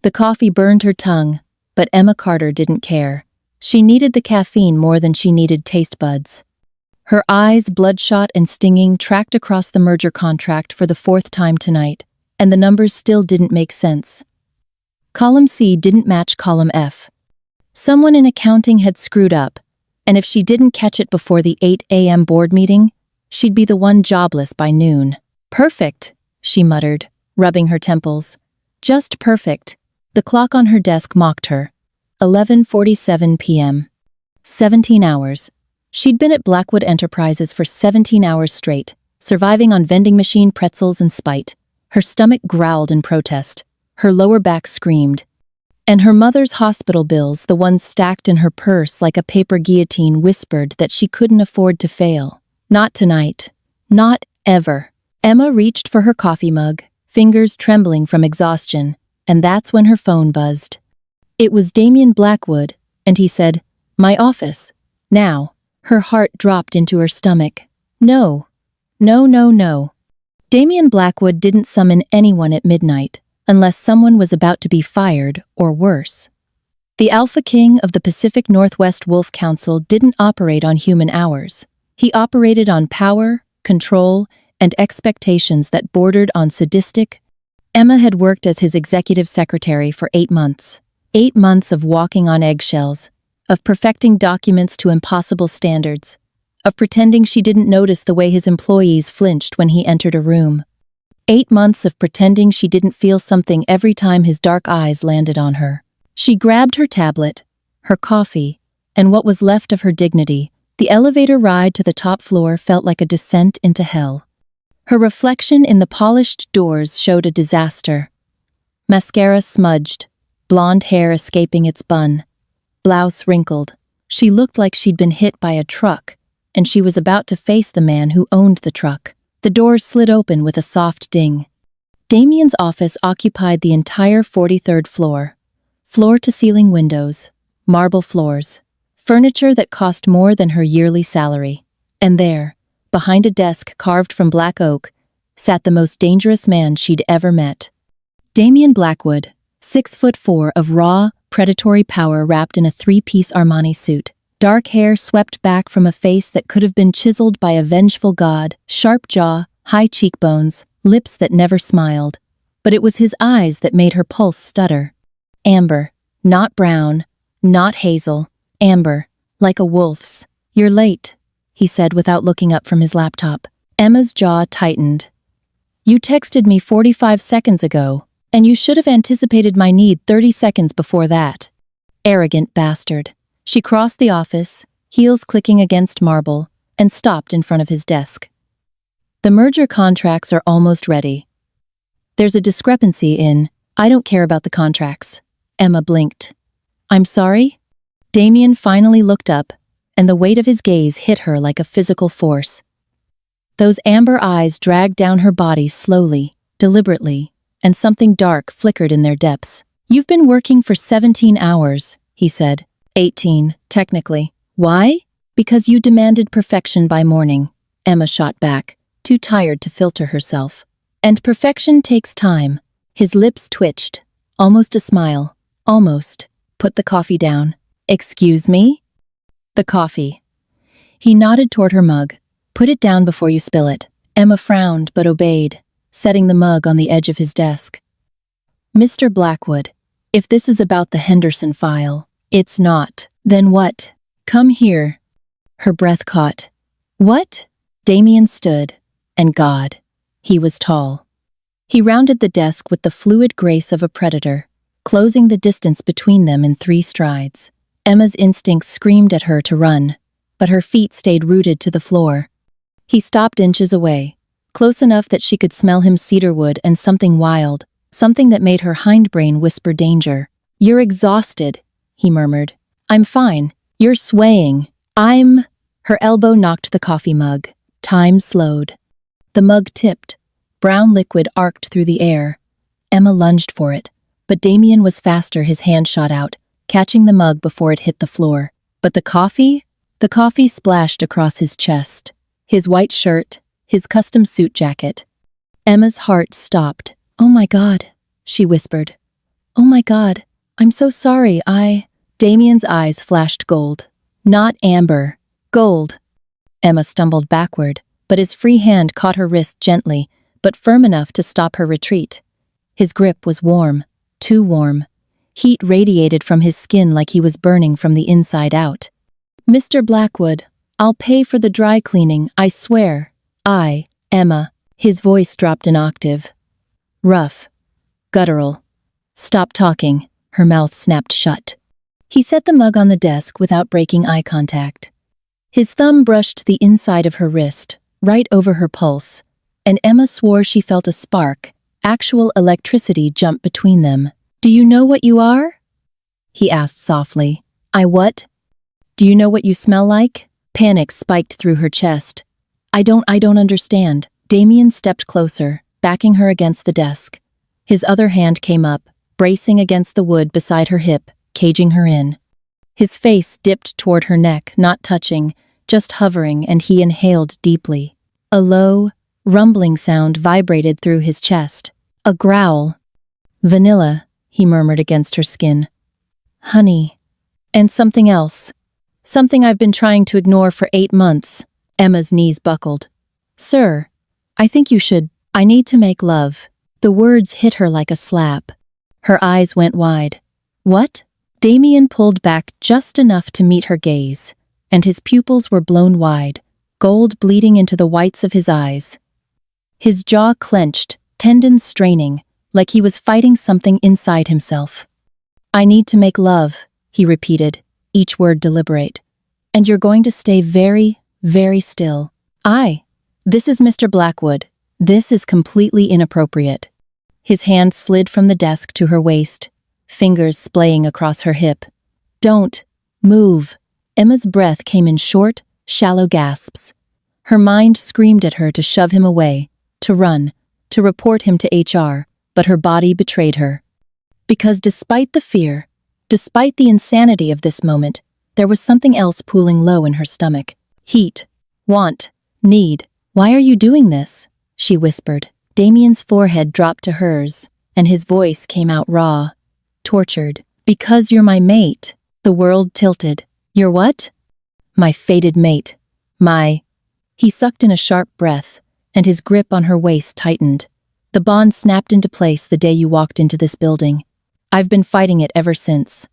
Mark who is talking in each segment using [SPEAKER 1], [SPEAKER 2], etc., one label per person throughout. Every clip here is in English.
[SPEAKER 1] The coffee burned her tongue, but Emma Carter didn't care. She needed the caffeine more than she needed taste buds. Her eyes, bloodshot and stinging, tracked across the merger contract for the fourth time tonight, and the numbers still didn't make sense. Column C didn't match column F. Someone in accounting had screwed up, and if she didn't catch it before the 8 a.m. board meeting, she'd be the one jobless by noon. Perfect, she muttered, rubbing her temples. Just perfect. The clock on her desk mocked her. 11:47 p.m. 17 hours. She'd been at Blackwood Enterprises for 17 hours straight, surviving on vending machine pretzels and spite. Her stomach growled in protest. Her lower back screamed. And her mother's hospital bills, the ones stacked in her purse like a paper guillotine, whispered that she couldn't afford to fail. Not tonight. Not ever. Emma reached for her coffee mug, fingers trembling from exhaustion, and that's when her phone buzzed. It was Damien Blackwood, and he said, "My office. Now." Her heart dropped into her stomach. No. No, no, no. Damien Blackwood didn't summon anyone at midnight, unless someone was about to be fired or worse. The Alpha King of the Pacific Northwest Wolf Council didn't operate on human hours. He operated on power, control, and expectations that bordered on sadistic. Emma had worked as his executive secretary for 8 months. 8 months of walking on eggshells, of perfecting documents to impossible standards, of pretending she didn't notice the way his employees flinched when he entered a room. 8 months of pretending she didn't feel something every time his dark eyes landed on her. She grabbed her tablet, her coffee, and what was left of her dignity. The elevator ride to the top floor felt like a descent into hell. Her reflection in the polished doors showed a disaster. Mascara smudged, blonde hair escaping its bun, blouse wrinkled. She looked like she'd been hit by a truck, and she was about to face the man who owned the truck. The doors slid open with a soft ding. Damien's office occupied the entire 43rd floor. Floor-to-ceiling windows, marble floors, furniture that cost more than her yearly salary. And there, behind a desk carved from black oak, sat the most dangerous man she'd ever met. Damien Blackwood, 6'4" of raw, predatory power wrapped in a 3-piece Armani suit. Dark hair swept back from a face that could have been chiseled by a vengeful god, sharp jaw, high cheekbones, lips that never smiled. But it was his eyes that made her pulse stutter. Amber, not brown, not hazel, amber, like a wolf's. "You're late," he said without looking up from his laptop. Emma's jaw tightened. "You texted me 45 seconds ago, and you should have anticipated my need 30 seconds before that." Arrogant bastard. She crossed the office, heels clicking against marble, and stopped in front of his desk. "The merger contracts are almost ready. There's a discrepancy in, I don't care about the contracts." Emma blinked. "I'm sorry?" Damien finally looked up, and the weight of his gaze hit her like a physical force. Those amber eyes dragged down her body slowly, deliberately, and something dark flickered in their depths. "You've been working for 17 hours, he said. 18, technically. Why? Because you demanded perfection by morning. Emma shot back, too tired to filter herself. And perfection takes time. His lips twitched. Almost a smile. Almost. Put the coffee down. Excuse me? The coffee. He nodded toward her mug. Put it down before you spill it. Emma frowned but obeyed, setting the mug on the edge of his desk. Mr. Blackwood, if this is about the Henderson file, it's not. Then what? Come here. Her breath caught. What? Damien stood. And God, he was tall. He rounded the desk with the fluid grace of a predator, closing the distance between them in 3 strides. Emma's instincts screamed at her to run, but her feet stayed rooted to the floor. He stopped inches away, close enough that she could smell him cedarwood and something wild, something that made her hindbrain whisper danger. You're exhausted, he murmured. I'm fine. You're swaying. Her elbow knocked the coffee mug. Time slowed. The mug tipped. Brown liquid arced through the air. Emma lunged for it, but Damien was faster. His hand shot out, catching the mug before it hit the floor. But the coffee? The coffee splashed across his chest. His white shirt, his custom suit jacket. Emma's heart stopped. Oh my God, she whispered. Oh my God, I'm so sorry, Damien's eyes flashed gold. Not amber. Gold. Emma stumbled backward, but his free hand caught her wrist gently, but firm enough to stop her retreat. His grip was warm, too warm. Heat radiated from his skin like he was burning from the inside out. Mr. Blackwood, I'll pay for the dry cleaning, I swear. Emma. His voice dropped an octave. Rough. Guttural. Stop talking. Her mouth snapped shut. He set the mug on the desk without breaking eye contact. His thumb brushed the inside of her wrist, right over her pulse, and Emma swore she felt a spark, actual electricity jump between them. Do you know what you are? He asked softly. I what? Do you know what you smell like? Panic spiked through her chest. I don't understand. Damien stepped closer, backing her against the desk. His other hand came up, bracing against the wood beside her hip, caging her in. His face dipped toward her neck, not touching, just hovering, and he inhaled deeply. A low, rumbling sound vibrated through his chest. A growl. Vanilla, he murmured against her skin. Honey. And something else. Something I've been trying to ignore for 8 months. Emma's knees buckled. Sir, I think you should. I need to make love. The words hit her like a slap. Her eyes went wide. What? Damien pulled back just enough to meet her gaze, and his pupils were blown wide, gold bleeding into the whites of his eyes. His jaw clenched, tendons straining, like he was fighting something inside himself. I need to make love, he repeated, each word deliberate. And you're going to stay very, very still. This is Mr. Blackwood. This is completely inappropriate. His hand slid from the desk to her waist, fingers splaying across her hip. Don't move. Emma's breath came in short, shallow gasps. Her mind screamed at her to shove him away, to run, to report him to HR, but her body betrayed her. Because despite the fear, despite the insanity of this moment, there was something else pooling low in her stomach. Heat. Want. Need. Why are you doing this? She whispered. Damien's forehead dropped to hers, and his voice came out raw, tortured. Because you're my mate. The world tilted. You're what? My fated mate. He sucked in a sharp breath, and his grip on her waist tightened. The bond snapped into place the day you walked into this building. I've been fighting it ever since.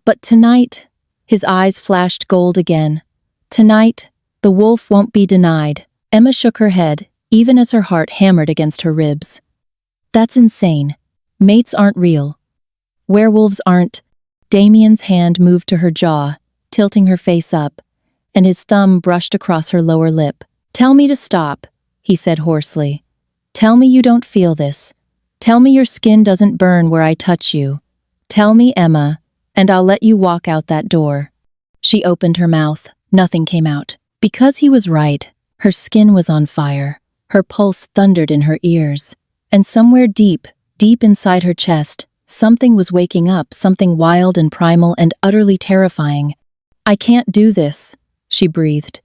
[SPEAKER 1] But tonight, his eyes flashed gold again. Tonight, the wolf won't be denied. Emma shook her head, even as her heart hammered against her ribs. That's insane. Mates aren't real. Werewolves aren't. Damien's hand moved to her jaw, tilting her face up, and his thumb brushed across her lower lip. Tell me to stop, he said hoarsely. Tell me you don't feel this. Tell me your skin doesn't burn where I touch you. Tell me, Emma, and I'll let you walk out that door. She opened her mouth. Nothing came out. Because he was right. Her skin was on fire. Her pulse thundered in her ears. And somewhere deep, deep inside her chest, something was waking up, something wild and primal and utterly terrifying. I can't do this, she breathed.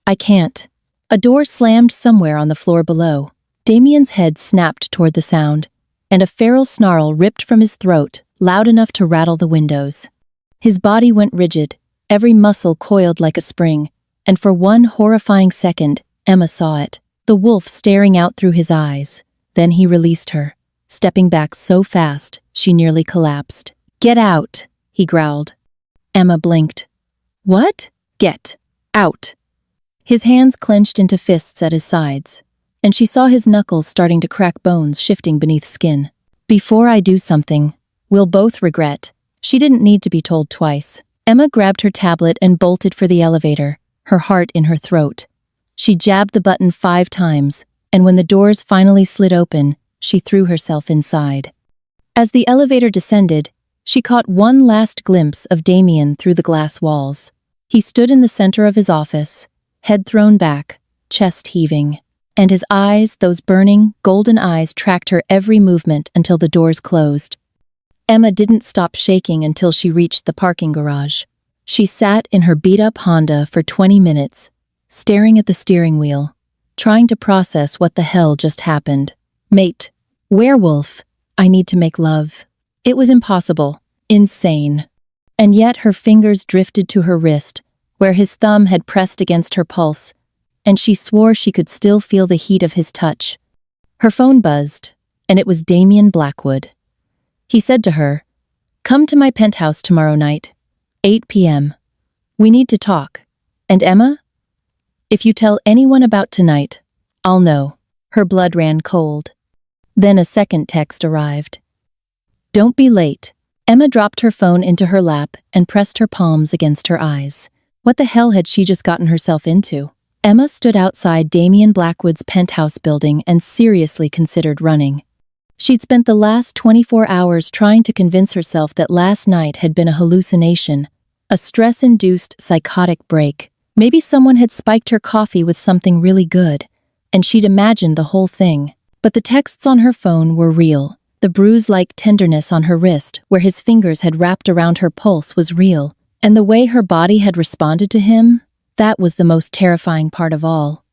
[SPEAKER 1] I can't. A door slammed somewhere on the floor below. Damien's head snapped toward the sound, and a feral snarl ripped from his throat, loud enough to rattle the windows. His body went rigid, every muscle coiled like a spring, and for one horrifying second, Emma saw it, the wolf staring out through his eyes. Then he released her, stepping back so fast, she nearly collapsed. Get out, he growled. Emma blinked. What? Get out. His hands clenched into fists at his sides, and she saw his knuckles starting to crack bones shifting beneath skin. Before I do something, we'll both regret. She didn't need to be told twice. Emma grabbed her tablet and bolted for the elevator, her heart in her throat. She jabbed the button 5 times, and when the doors finally slid open, she threw herself inside. As the elevator descended, she caught one last glimpse of Damien through the glass walls. He stood in the center of his office, head thrown back, chest heaving, and his eyes, those burning, golden eyes, tracked her every movement until the doors closed. Emma didn't stop shaking until she reached the parking garage. She sat in her beat-up Honda for 20 minutes, staring at the steering wheel, trying to process what the hell just happened. Mate. Werewolf. I need to make love. It was impossible, insane. And yet her fingers drifted to her wrist, where his thumb had pressed against her pulse, and she swore she could still feel the heat of his touch. Her phone buzzed, and it was Damien Blackwood. He said to her, "Come to my penthouse tomorrow night, 8 p.m. We need to talk. And Emma? If you tell anyone about tonight, I'll know." Her blood ran cold. Then a second text arrived. "Don't be late." Emma dropped her phone into her lap and pressed her palms against her eyes. What the hell had she just gotten herself into? Emma stood outside Damien Blackwood's penthouse building and seriously considered running. She'd spent the last 24 hours trying to convince herself that last night had been a hallucination, a stress-induced psychotic break. Maybe someone had spiked her coffee with something really good, and she'd imagined the whole thing. But the texts on her phone were real. The bruise-like tenderness on her wrist, where his fingers had wrapped around her pulse, was real. And the way her body had responded to him, that was the most terrifying part of all.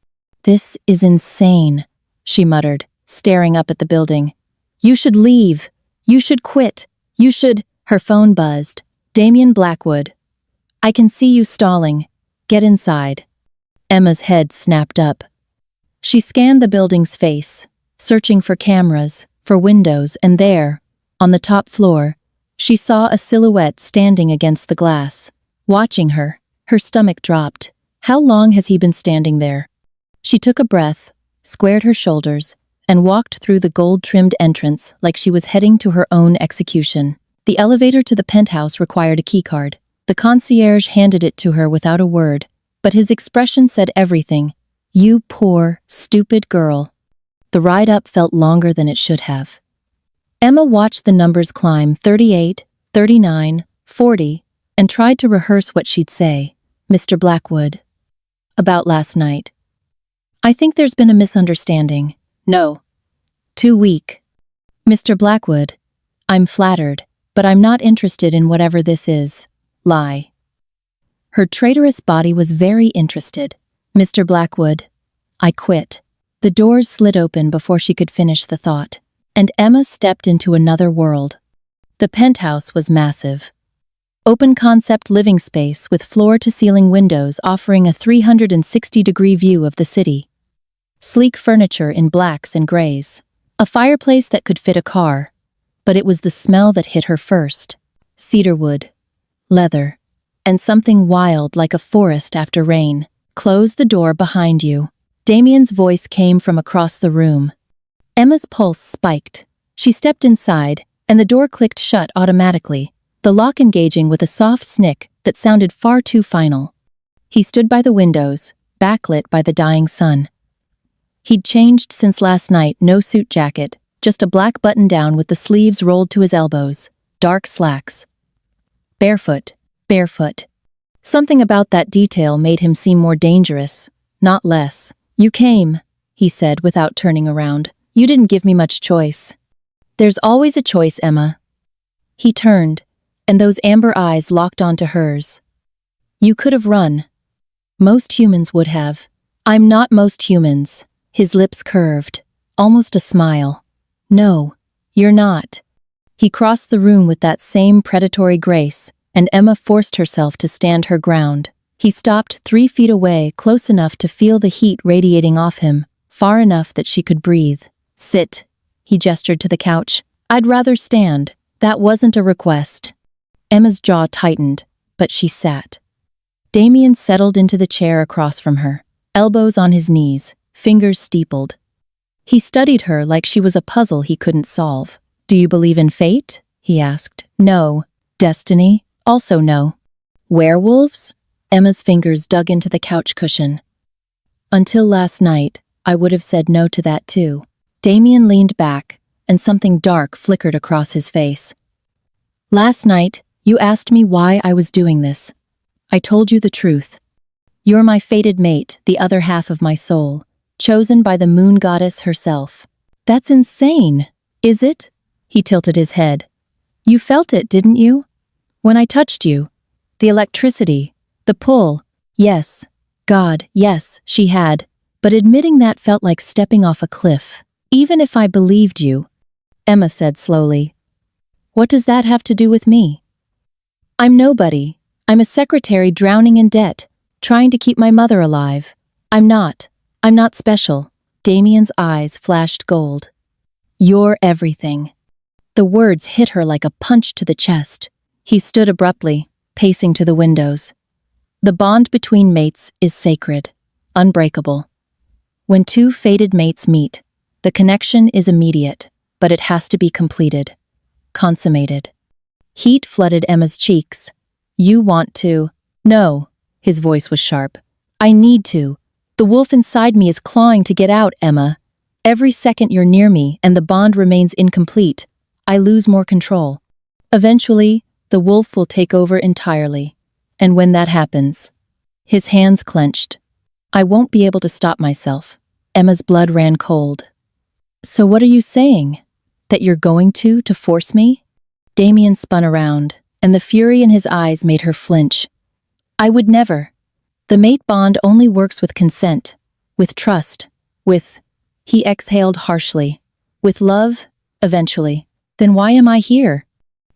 [SPEAKER 1] "This is insane," she muttered, staring up at the building. "You should leave. You should quit. You should—" Her phone buzzed. "Damien Blackwood. I can see you stalling. Get inside." Emma's head snapped up. She scanned the building's face, searching for cameras, for windows, and there, on the top floor, she saw a silhouette standing against the glass, watching her. Her stomach dropped. How long has he been standing there? She took a breath, squared her shoulders, and walked through the gold-trimmed entrance like she was heading to her own execution. The elevator to the penthouse required a keycard. The concierge handed it to her without a word, but his expression said everything. "You poor, stupid girl." The ride up felt longer than it should have. Emma watched the numbers climb 38, 39, 40, and tried to rehearse what she'd say. "Mr. Blackwood. About last night. I think there's been a misunderstanding." "No. Too weak." "Mr. Blackwood. I'm flattered, but I'm not interested in whatever this is." Lie. Her traitorous body was very interested. "Mr. Blackwood. I quit." The doors slid open before she could finish the thought, and Emma stepped into another world. The penthouse was massive. Open-concept living space with floor-to-ceiling windows offering a 360-degree view of the city. Sleek furniture in blacks and grays. A fireplace that could fit a car, but it was the smell that hit her first. Cedarwood, leather, and something wild like a forest after rain. "Close the door behind you." Damien's voice came from across the room. Emma's pulse spiked. She stepped inside, and the door clicked shut automatically, the lock engaging with a soft snick that sounded far too final. He stood by the windows, backlit by the dying sun. He'd changed since last night, no suit jacket, just a black button-down with the sleeves rolled to his elbows, dark slacks. Barefoot. Something about that detail made him seem more dangerous, not less. "You came," he said without turning around. "You didn't give me much choice." "There's always a choice, Emma." He turned, and those amber eyes locked onto hers. "You could have run. Most humans would have." "I'm not most humans." His lips curved, almost a smile. "No, you're not." He crossed the room with that same predatory grace, and Emma forced herself to stand her ground. He stopped 3 feet away, close enough to feel the heat radiating off him, far enough that she could breathe. "Sit." He gestured to the couch. "I'd rather stand." That wasn't a request. Emma's jaw tightened, but she sat. Damien settled into the chair across from her, elbows on his knees, fingers steepled. He studied her like she was a puzzle he couldn't solve. "Do you believe in fate?" he asked. "No." "Destiny?" "Also no." "Werewolves?" Emma's fingers dug into the couch cushion. "Until last night, I would have said no to that too." Damien leaned back, and something dark flickered across his face. "Last night, you asked me why I was doing this. I told you the truth. You're my fated mate, the other half of my soul, chosen by the moon goddess herself." "That's insane, is it?" He tilted his head. "You felt it, didn't you? When I touched you, the electricity, the pull." "Yes, God, yes," she had, but admitting that felt like stepping off a cliff. "Even if I believed you," Emma said slowly, What does that have to do with me? I'm nobody. I'm a secretary drowning in debt, trying to keep my mother alive. I'm not special. Damien's eyes flashed gold. You're everything. The words hit her like a punch to the chest. He stood abruptly, pacing to the windows. The bond between mates is sacred, unbreakable. When two fated mates meet, the connection is immediate, but it has to be completed, consummated. Heat flooded Emma's cheeks. You want to? No, his voice was sharp. I need to. The wolf inside me is clawing to get out, Emma. Every second you're near me and the bond remains incomplete, I lose more control. Eventually, the wolf will take over entirely. And when that happens, his hands clenched. I won't be able to stop myself. Emma's blood ran cold. So what are you saying? That you're going to force me? Damien spun around, and the fury in his eyes made her flinch. I would never. The mate bond only works with consent, with trust, with, he exhaled harshly, with love, eventually. Then why am I here?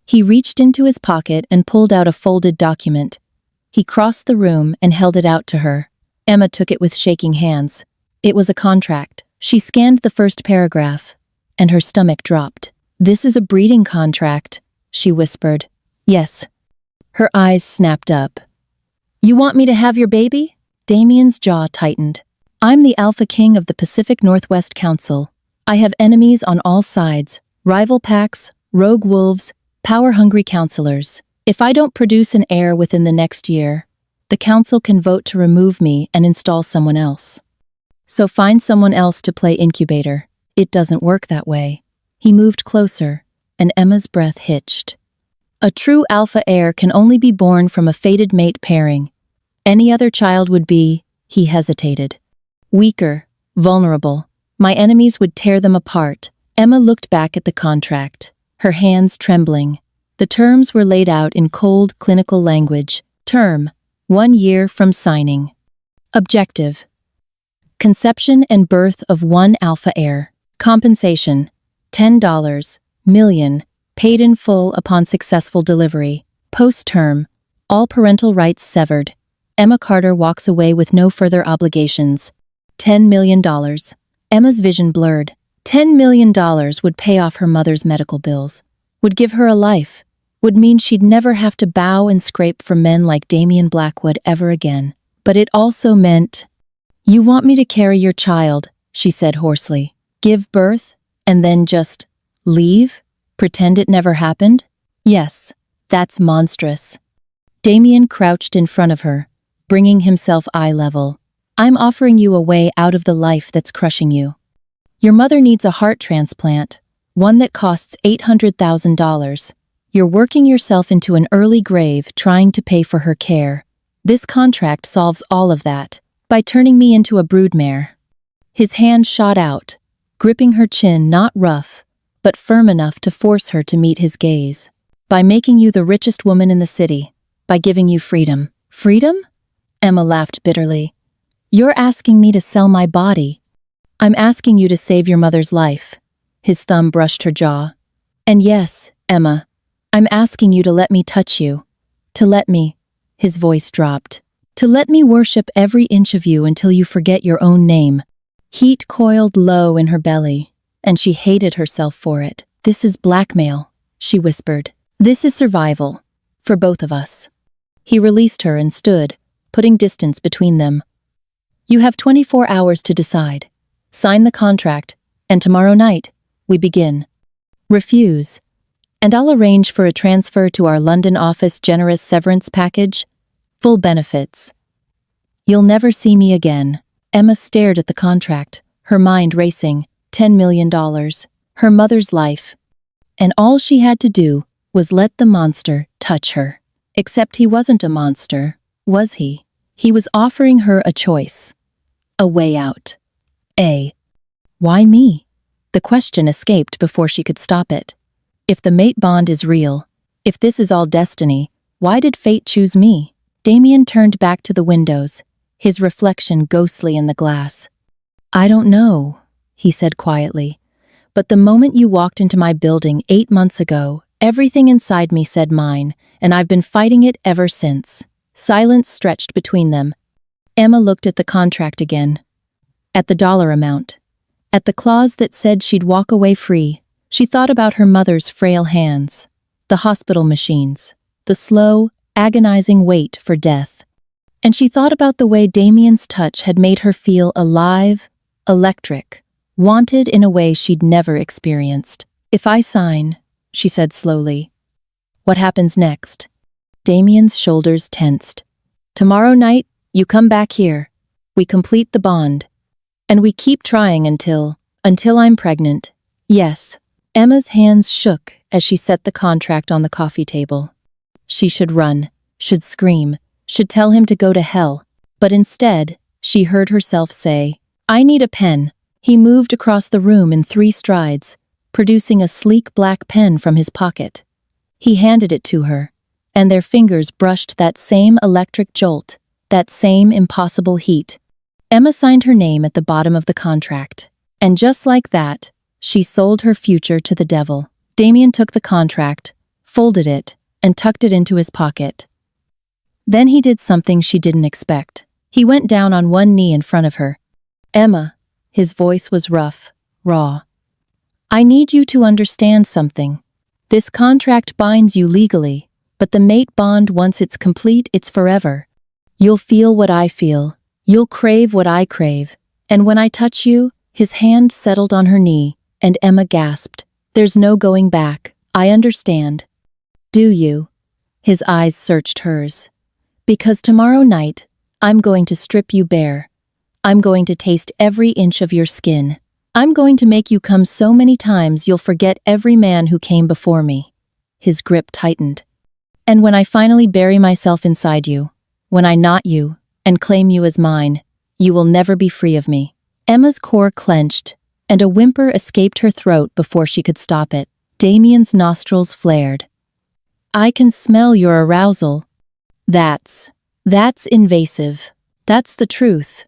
[SPEAKER 1] He reached into his pocket and pulled out a folded document. He crossed the room and held it out to her. Emma took it with shaking hands. It was a contract. She scanned the first paragraph, and her stomach dropped. This is a breeding contract, she whispered. Yes. Her eyes snapped up. You want me to have your baby? Damien's jaw tightened. I'm the Alpha King of the Pacific Northwest Council. I have enemies on all sides, rival packs, rogue wolves, power-hungry counselors. If I don't produce an heir within the next year, the council can vote to remove me and install someone else. So find someone else to play incubator. It doesn't work that way. He moved closer, and Emma's breath hitched. A true alpha heir can only be born from a fated mate pairing. Any other child would be, he hesitated. Weaker, vulnerable. My enemies would tear them apart. Emma looked back at the contract, her hands trembling. The terms were laid out in cold, clinical language. Term, 1 year from signing. Objective, conception and birth of 1 alpha heir. Compensation, $10 million, paid in full upon successful delivery. Post-term, all parental rights severed. Emma Carter walks away with no further obligations. $10 million. Emma's vision blurred. $10 million would pay off her mother's medical bills, would give her a life, would mean she'd never have to bow and scrape for men like Damien Blackwood ever again. But it also meant, you want me to carry your child, she said hoarsely, give birth, and then just leave? Pretend it never happened? Yes, that's monstrous. Damien crouched in front of her, bringing himself eye level. I'm offering you a way out of the life that's crushing you. Your mother needs a heart transplant, one that costs $800,000. You're working yourself into an early grave trying to pay for her care. This contract solves all of that, by turning me into a broodmare. His hand shot out, gripping her chin not rough, but firm enough to force her to meet his gaze. By making you the richest woman in the city, by giving you freedom. Freedom? Emma laughed bitterly. You're asking me to sell my body. I'm asking you to save your mother's life. His thumb brushed her jaw. And yes, Emma, I'm asking you to let me touch you. To let me, his voice dropped. To let me worship every inch of you until you forget your own name. Heat coiled low in her belly, and she hated herself for it. This is blackmail, she whispered. This is survival, for both of us. He released her and stood, putting distance between them. You have 24 hours to decide. Sign the contract, and tomorrow night, we begin. Refuse, and I'll arrange for a transfer to our London office generous severance package, full benefits. You'll never see me again. Emma stared at the contract, her mind racing. $10 million, her mother's life. And all she had to do was let the monster touch her. Except he wasn't a monster, was he? He was offering her a choice. A way out. Why me? The question escaped before she could stop it. If the mate bond is real, if this is all destiny, why did fate choose me? Damien turned back to the windows, his reflection ghostly in the glass. I don't know, he said quietly, but the moment you walked into my building 8 months ago, Everything inside me said mine, and I've been fighting it ever since. Silence stretched between them. Emma looked at the contract again. At the dollar amount. At the clause that said she'd walk away free. She thought about her mother's frail hands. The hospital machines. The slow, agonizing wait for death. And she thought about the way Damien's touch had made her feel alive, electric, wanted in a way she'd never experienced. "If I sign," she said slowly, "what happens next?" Damien's shoulders tensed. "Tomorrow night, you come back here. We complete the bond. And we keep trying until I'm pregnant. Yes." Emma's hands shook as she set the contract on the coffee table. She should run, should scream, should tell him to go to hell. But instead, she heard herself say, "I need a pen." He moved across the room in 3 strides, producing a sleek black pen from his pocket. He handed it to her, and their fingers brushed that same electric jolt, that same impossible heat. Emma signed her name at the bottom of the contract, and just like that, she sold her future to the devil. Damien took the contract, folded it, and tucked it into his pocket. Then he did something she didn't expect. He went down on one knee in front of her. "Emma," his voice was rough, raw. "I need you to understand something. This contract binds you legally, but the mate bond, once it's complete, it's forever. You'll feel what I feel. You'll crave what I crave. And when I touch you," his hand settled on her knee, and Emma gasped. "There's no going back. I understand." "Do you?" His eyes searched hers. "Because tomorrow night, I'm going to strip you bare. I'm going to taste every inch of your skin. I'm going to make you come so many times you'll forget every man who came before me." His grip tightened. "And when I finally bury myself inside you, when I knot you and claim you as mine, you will never be free of me." Emma's core clenched, and a whimper escaped her throat before she could stop it. Damien's nostrils flared. "I can smell your arousal. That's invasive. That's the truth."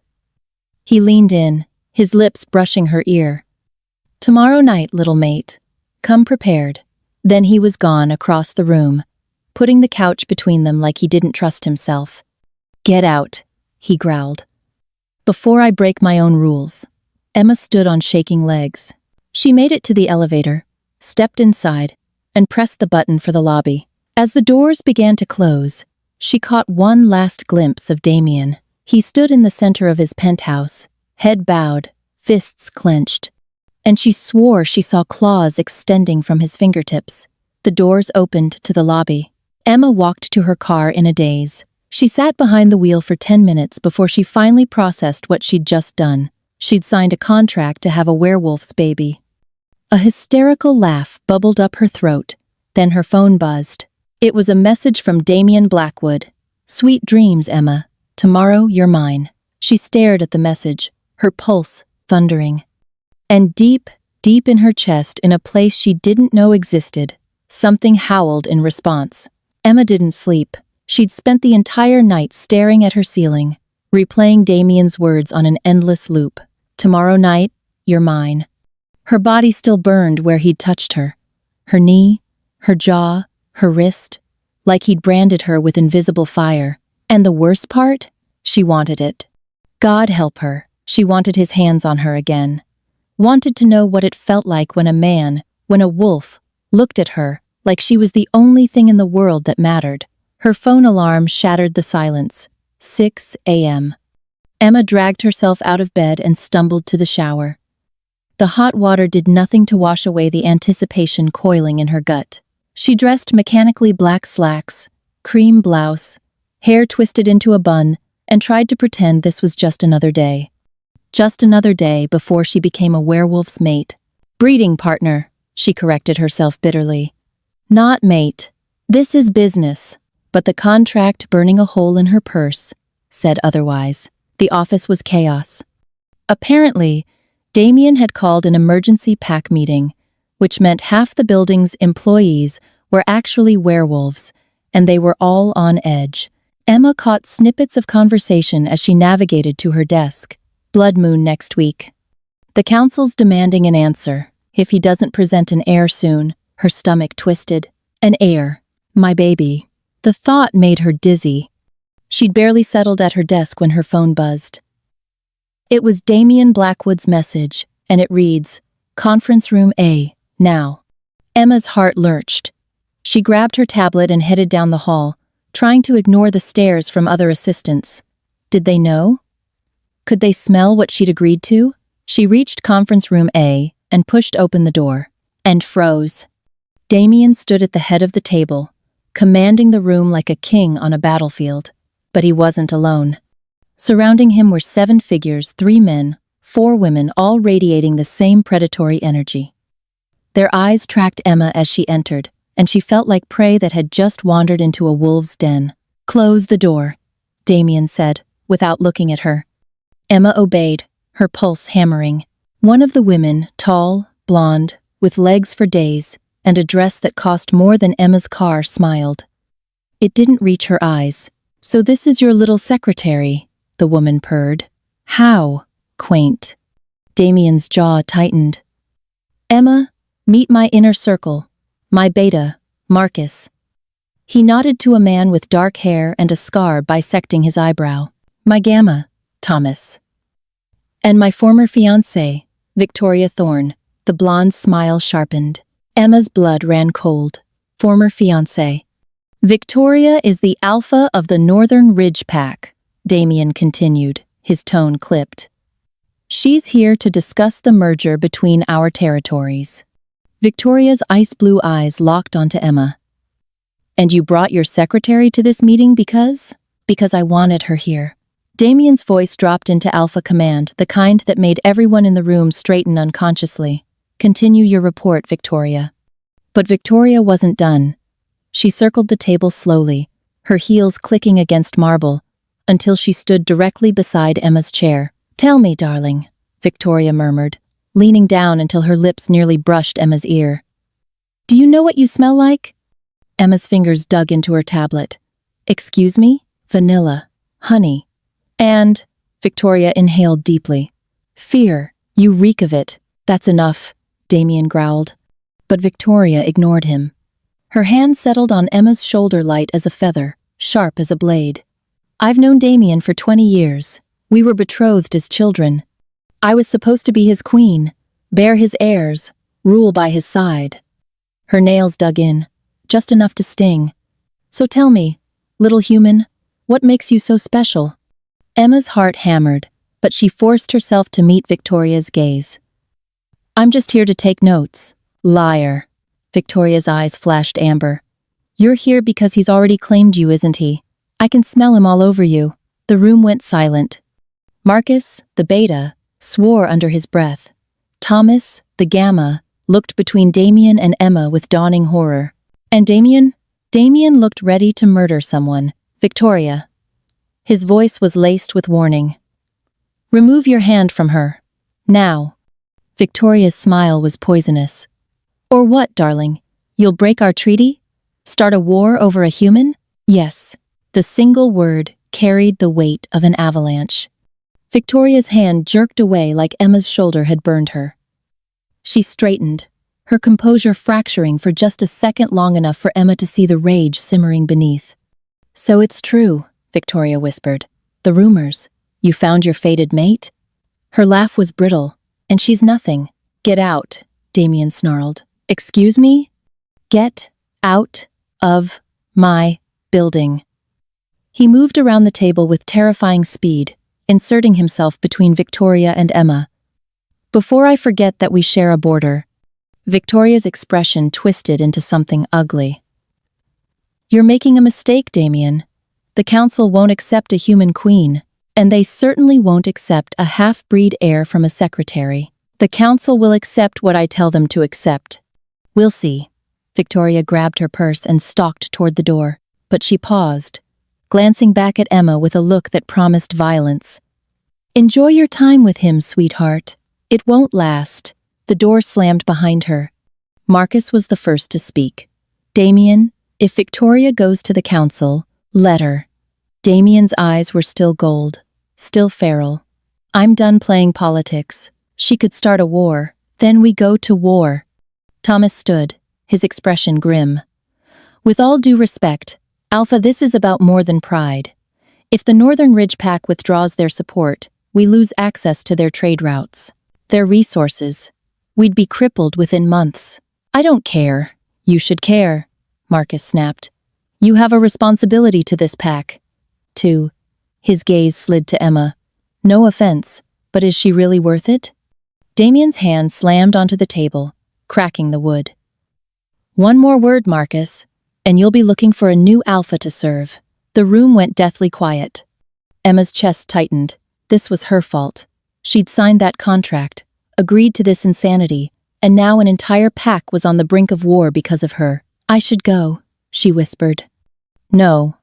[SPEAKER 1] He leaned in, his lips brushing her ear. "Tomorrow night, little mate. Come prepared." Then he was gone across the room, putting the couch between them like he didn't trust himself. "Get out," he growled. "Before I break my own rules." Emma stood on shaking legs. She made it to the elevator, stepped inside, and pressed the button for the lobby. As the doors began to close, she caught one last glimpse of Damien. He stood in the center of his penthouse, head bowed, fists clenched, and she swore she saw claws extending from his fingertips. The doors opened to the lobby. Emma walked to her car in a daze. She sat behind the wheel for 10 minutes before she finally processed what she'd just done. She'd signed a contract to have a werewolf's baby. A hysterical laugh bubbled up her throat, then her phone buzzed. It was a message from Damien Blackwood. "Sweet dreams, Emma. Tomorrow you're mine." She stared at the message, her pulse thundering. And deep, deep in her chest, in a place she didn't know existed, something howled in response. Emma didn't sleep. She'd spent the entire night staring at her ceiling, replaying Damien's words on an endless loop. "Tomorrow night, you're mine." Her body still burned where he'd touched her. Her knee, her jaw, her wrist, like he'd branded her with invisible fire. And the worst part? She wanted it. God help her. She wanted his hands on her again. Wanted to know what it felt like when a man, when a wolf, looked at her like she was the only thing in the world that mattered. Her phone alarm shattered the silence. 6 a.m. Emma dragged herself out of bed and stumbled to the shower. The hot water did nothing to wash away the anticipation coiling in her gut. She dressed mechanically black slacks, cream blouse, hair twisted into a bun, and tried to pretend this was just another day. Just another day before she became a werewolf's mate. "Breeding partner," she corrected herself bitterly. "Not mate. This is business." But the contract, burning a hole in her purse, said otherwise. The office was chaos. Apparently, Damien had called an emergency PAC meeting, which meant half the building's employees were actually werewolves, and they were all on edge. Emma caught snippets of conversation as she navigated to her desk. "Blood moon next week. The council's demanding an answer. If he doesn't present an heir soon," her stomach twisted. An heir. My baby. The thought made her dizzy. She'd barely settled at her desk when her phone buzzed. It was Damien Blackwood's message, and it reads, "Conference Room A, now." Emma's heart lurched. She grabbed her tablet and headed down the hall, trying to ignore the stares from other assistants. Did they know? Could they smell what she'd agreed to? She reached Conference Room A and pushed open the door, and froze. Damien stood at the head of the table, commanding the room like a king on a battlefield. But he wasn't alone. Surrounding him were 7 figures, 3 men, 4 women, all radiating the same predatory energy. Their eyes tracked Emma as she entered, and she felt like prey that had just wandered into a wolf's den. "Close the door," Damien said, without looking at her. Emma obeyed, her pulse hammering. One of the women, tall, blonde, with legs for days, and a dress that cost more than Emma's car, smiled. It didn't reach her eyes. "So this is your little secretary," the woman purred. "How quaint." Damien's jaw tightened. "Emma, meet my inner circle, my beta, Marcus." He nodded to a man with dark hair and a scar bisecting his eyebrow. "My gamma, Thomas." "And my former fiancée, Victoria Thorne." The blonde's smile sharpened. Emma's blood ran cold. "Former fiancée. Victoria is the alpha of the Northern Ridge Pack," Damien continued, his tone clipped. "She's here to discuss the merger between our territories." Victoria's ice-blue eyes locked onto Emma. "And you brought your secretary to this meeting because?" "Because I wanted her here." Damien's voice dropped into alpha command, the kind that made everyone in the room straighten unconsciously. "Continue your report, Victoria." But Victoria wasn't done. She circled the table slowly, her heels clicking against marble, until she stood directly beside Emma's chair. "Tell me, darling," Victoria murmured, leaning down until her lips nearly brushed Emma's ear. "Do you know what you smell like?" Emma's fingers dug into her tablet. "Excuse me? Vanilla. Honey. And," Victoria inhaled deeply, "fear. You reek of it." "That's enough," Damien growled. But Victoria ignored him. Her hand settled on Emma's shoulder, light as a feather, sharp as a blade. "I've known Damien for 20 years. We were betrothed as children. I was supposed to be his queen, bear his heirs, rule by his side." Her nails dug in, just enough to sting. "So tell me, little human, what makes you so special?" Emma's heart hammered, but she forced herself to meet Victoria's gaze. "I'm just here to take notes." "Liar." Victoria's eyes flashed amber. "You're here because he's already claimed you, isn't he? I can smell him all over you." The room went silent. Marcus, the beta, swore under his breath. Thomas, the gamma, looked between Damien and Emma with dawning horror. "And Damien?" Damien looked ready to murder someone. "Victoria." His voice was laced with warning. "Remove your hand from her. Now." Victoria's smile was poisonous. "Or what, darling? You'll break our treaty? Start a war over a human?" "Yes." The single word carried the weight of an avalanche. Victoria's hand jerked away like Emma's shoulder had burned her. She straightened, her composure fracturing for just a second, long enough for Emma to see the rage simmering beneath. "So it's true," Victoria whispered. "The rumors. You found your fated mate?" Her laugh was brittle. "And she's nothing." "Get out," Damien snarled. "Excuse me?" "Get out of my building." He moved around the table with terrifying speed, inserting himself between Victoria and Emma. "Before I forget that we share a border." Victoria's expression twisted into something ugly. "You're making a mistake, Damien. The council won't accept a human queen, and they certainly won't accept a half-breed heir from a secretary. The council will accept what I tell them to accept. We'll see." Victoria grabbed her purse and stalked toward the door, but she paused, glancing back at Emma with a look that promised violence. "Enjoy your time with him, sweetheart. It won't last." The door slammed behind her. Marcus was the first to speak. "Damien, if Victoria goes to the council, let her." Damien's eyes were still gold, still feral. "I'm done playing politics. She could start a war. Then we go to war." Thomas stood, his expression grim. With all due respect, Alpha, this is about more than pride. If the Northern Ridge Pack withdraws their support, we lose access to their trade routes, their resources. We'd be crippled within months. I don't care. You should care, Marcus snapped. You have a responsibility to this pack. Too. His gaze slid to Emma. No offense, but is she really worth it? Damien's hand slammed onto the table, cracking the wood. One more word, Marcus, and you'll be looking for a new Alpha to serve. The room went deathly quiet. Emma's chest tightened. This was her fault. She'd signed that contract, agreed to this insanity, and now an entire pack was on the brink of war because of her. I should go, she whispered. No.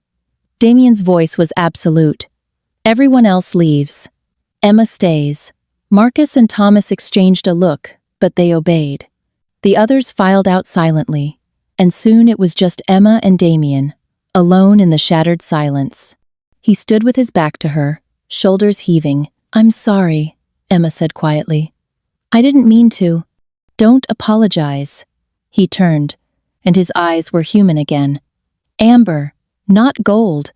[SPEAKER 1] Damien's voice was absolute. Everyone else leaves. Emma stays. Marcus and Thomas exchanged a look, but they obeyed. The others filed out silently, and soon it was just Emma and Damien, alone in the shattered silence. He stood with his back to her, shoulders heaving. I'm sorry, Emma said quietly. I didn't mean to. Don't apologize. He turned, and his eyes were human again. Amber, not gold,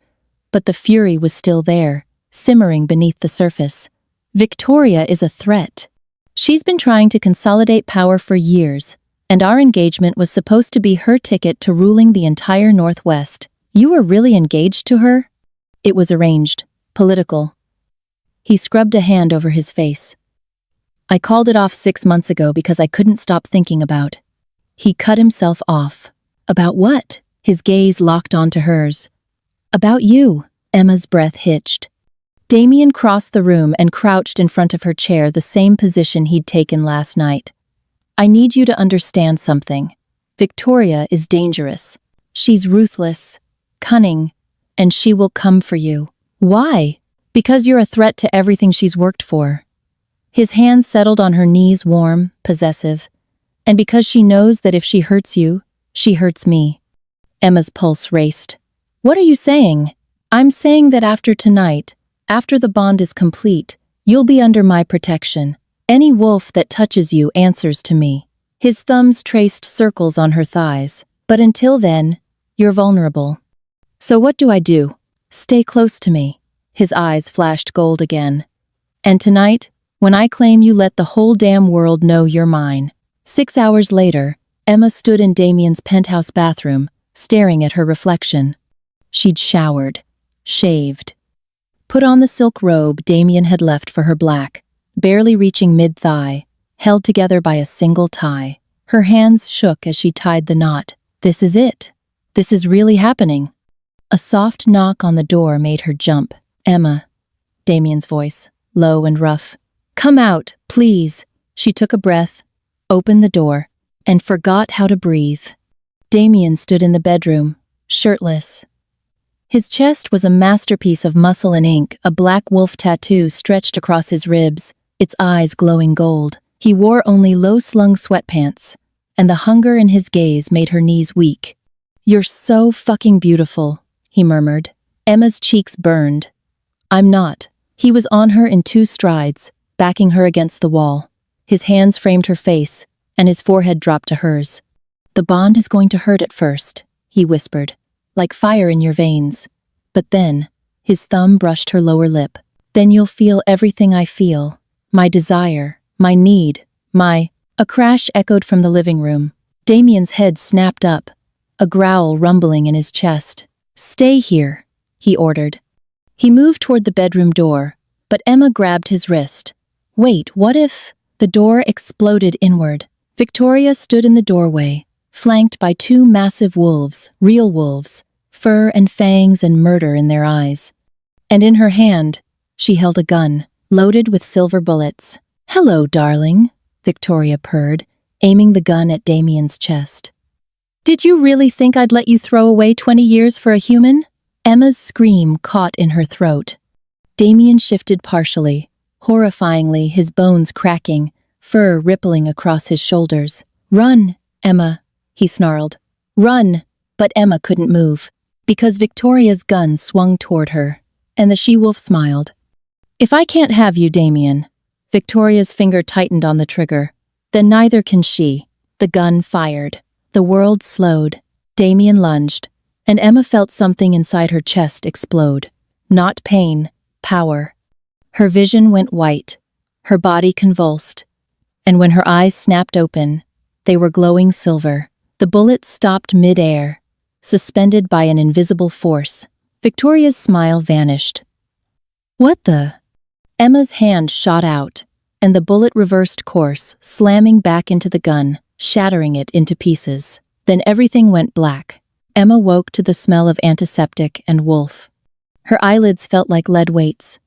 [SPEAKER 1] but the fury was still there, simmering beneath the surface. Victoria is a threat. She's been trying to consolidate power for years, and our engagement was supposed to be her ticket to ruling the entire Northwest. You were really engaged to her? It was arranged, political. He scrubbed a hand over his face. I called it off 6 months ago because I couldn't stop thinking about. He cut himself off. About what? His gaze locked onto hers. About you. Emma's breath hitched. Damien crossed the room and crouched in front of her chair, the same position he'd taken last night. I need you to understand something. Victoria is dangerous. She's ruthless, cunning, and she will come for you. Why? Because you're a threat to everything she's worked for. His hands settled on her knees, warm, possessive. And because she knows that if she hurts you, she hurts me. Emma's pulse raced. What are you saying? I'm saying that after tonight, after the bond is complete, you'll be under my protection. Any wolf that touches you answers to me. His thumbs traced circles on her thighs. But until then, you're vulnerable. So what do I do? Stay close to me. His eyes flashed gold again. And tonight, when I claim you, let the whole damn world know you're mine. 6 hours later, Emma stood in Damien's penthouse bathroom, staring at her reflection. She'd showered, shaved, put on the silk robe Damien had left for her black, barely reaching mid-thigh, held together by a single tie. Her hands shook as she tied the knot. This is it. This is really happening. A soft knock on the door made her jump. Emma, Damien's voice, low and rough. Come out, please. She took a breath, opened the door, and forgot how to breathe. Damien stood in the bedroom, shirtless. His chest was a masterpiece of muscle and ink, a black wolf tattoo stretched across his ribs, its eyes glowing gold. He wore only low-slung sweatpants, and the hunger in his gaze made her knees weak. You're so fucking beautiful, he murmured. Emma's cheeks burned. I'm not. He was on her in 2 strides, backing her against the wall. His hands framed her face, and his forehead dropped to hers. The bond is going to hurt at first, he whispered, like fire in your veins. But then, his thumb brushed her lower lip. Then you'll feel everything I feel. My desire, my need, my... A crash echoed from the living room. Damien's head snapped up, a growl rumbling in his chest. Stay here, he ordered. He moved toward the bedroom door, but Emma grabbed his wrist. Wait, what if... The door exploded inward. Victoria stood in the doorway, flanked by 2 massive wolves, real wolves, fur and fangs and murder in their eyes. And in her hand, she held a gun, loaded with silver bullets. Hello, darling, Victoria purred, aiming the gun at Damien's chest. Did you really think I'd let you throw away 20 years for a human? Emma's scream caught in her throat. Damien shifted partially, horrifyingly, his bones cracking, fur rippling across his shoulders. Run, Emma, he snarled. Run! But Emma couldn't move, because Victoria's gun swung toward her, and the she-wolf smiled. If I can't have you, Damien, Victoria's finger tightened on the trigger, then neither can she. The gun fired. The world slowed. Damien lunged, and Emma felt something inside her chest explode. Not pain, power. Her vision went white, her body convulsed, and when her eyes snapped open, they were glowing silver. The bullet stopped mid-air, suspended by an invisible force. Victoria's smile vanished. What the? Emma's hand shot out, and the bullet reversed course, slamming back into the gun, shattering it into pieces. Then everything went black. Emma woke to the smell of antiseptic and wolf. Her eyelids felt like lead weights.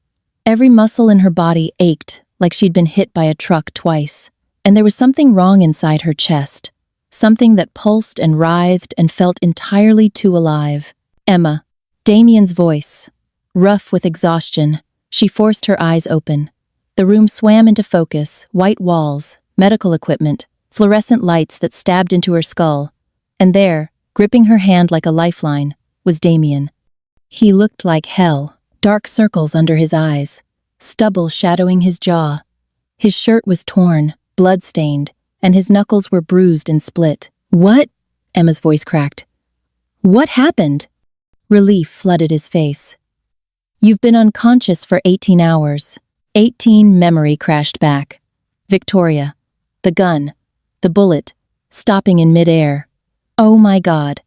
[SPEAKER 1] Every muscle in her body ached, like she'd been hit by a truck twice. And there was something wrong inside her chest. Something that pulsed and writhed and felt entirely too alive. Emma. Damien's voice. Rough with exhaustion, she forced her eyes open. The room swam into focus, white walls, medical equipment, fluorescent lights that stabbed into her skull. And there, gripping her hand like a lifeline, was Damien. He looked like hell, dark circles under his eyes, stubble shadowing his jaw. His shirt was torn, blood-stained, and his knuckles were bruised and split. What? Emma's voice cracked. What happened? Relief flooded his face. You've been unconscious for 18 hours. 18 memory crashed back. Victoria. The gun. The bullet. Stopping in mid-air. Oh my God.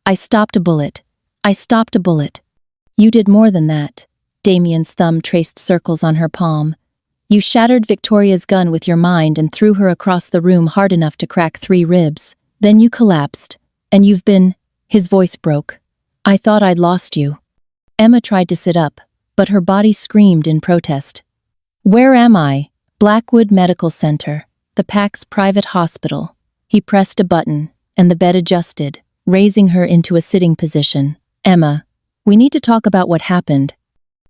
[SPEAKER 1] I stopped a bullet. I stopped a bullet. You did more than that. Damien's thumb traced circles on her palm. You shattered Victoria's gun with your mind and threw her across the room hard enough to crack 3 ribs. Then you collapsed. And you've been... His voice broke. I thought I'd lost you. Emma tried to sit up, but her body screamed in protest. Where am I? Blackwood Medical Center, the PAC's private hospital. He pressed a button, and the bed adjusted, raising her into a sitting position. Emma, we need to talk about what happened.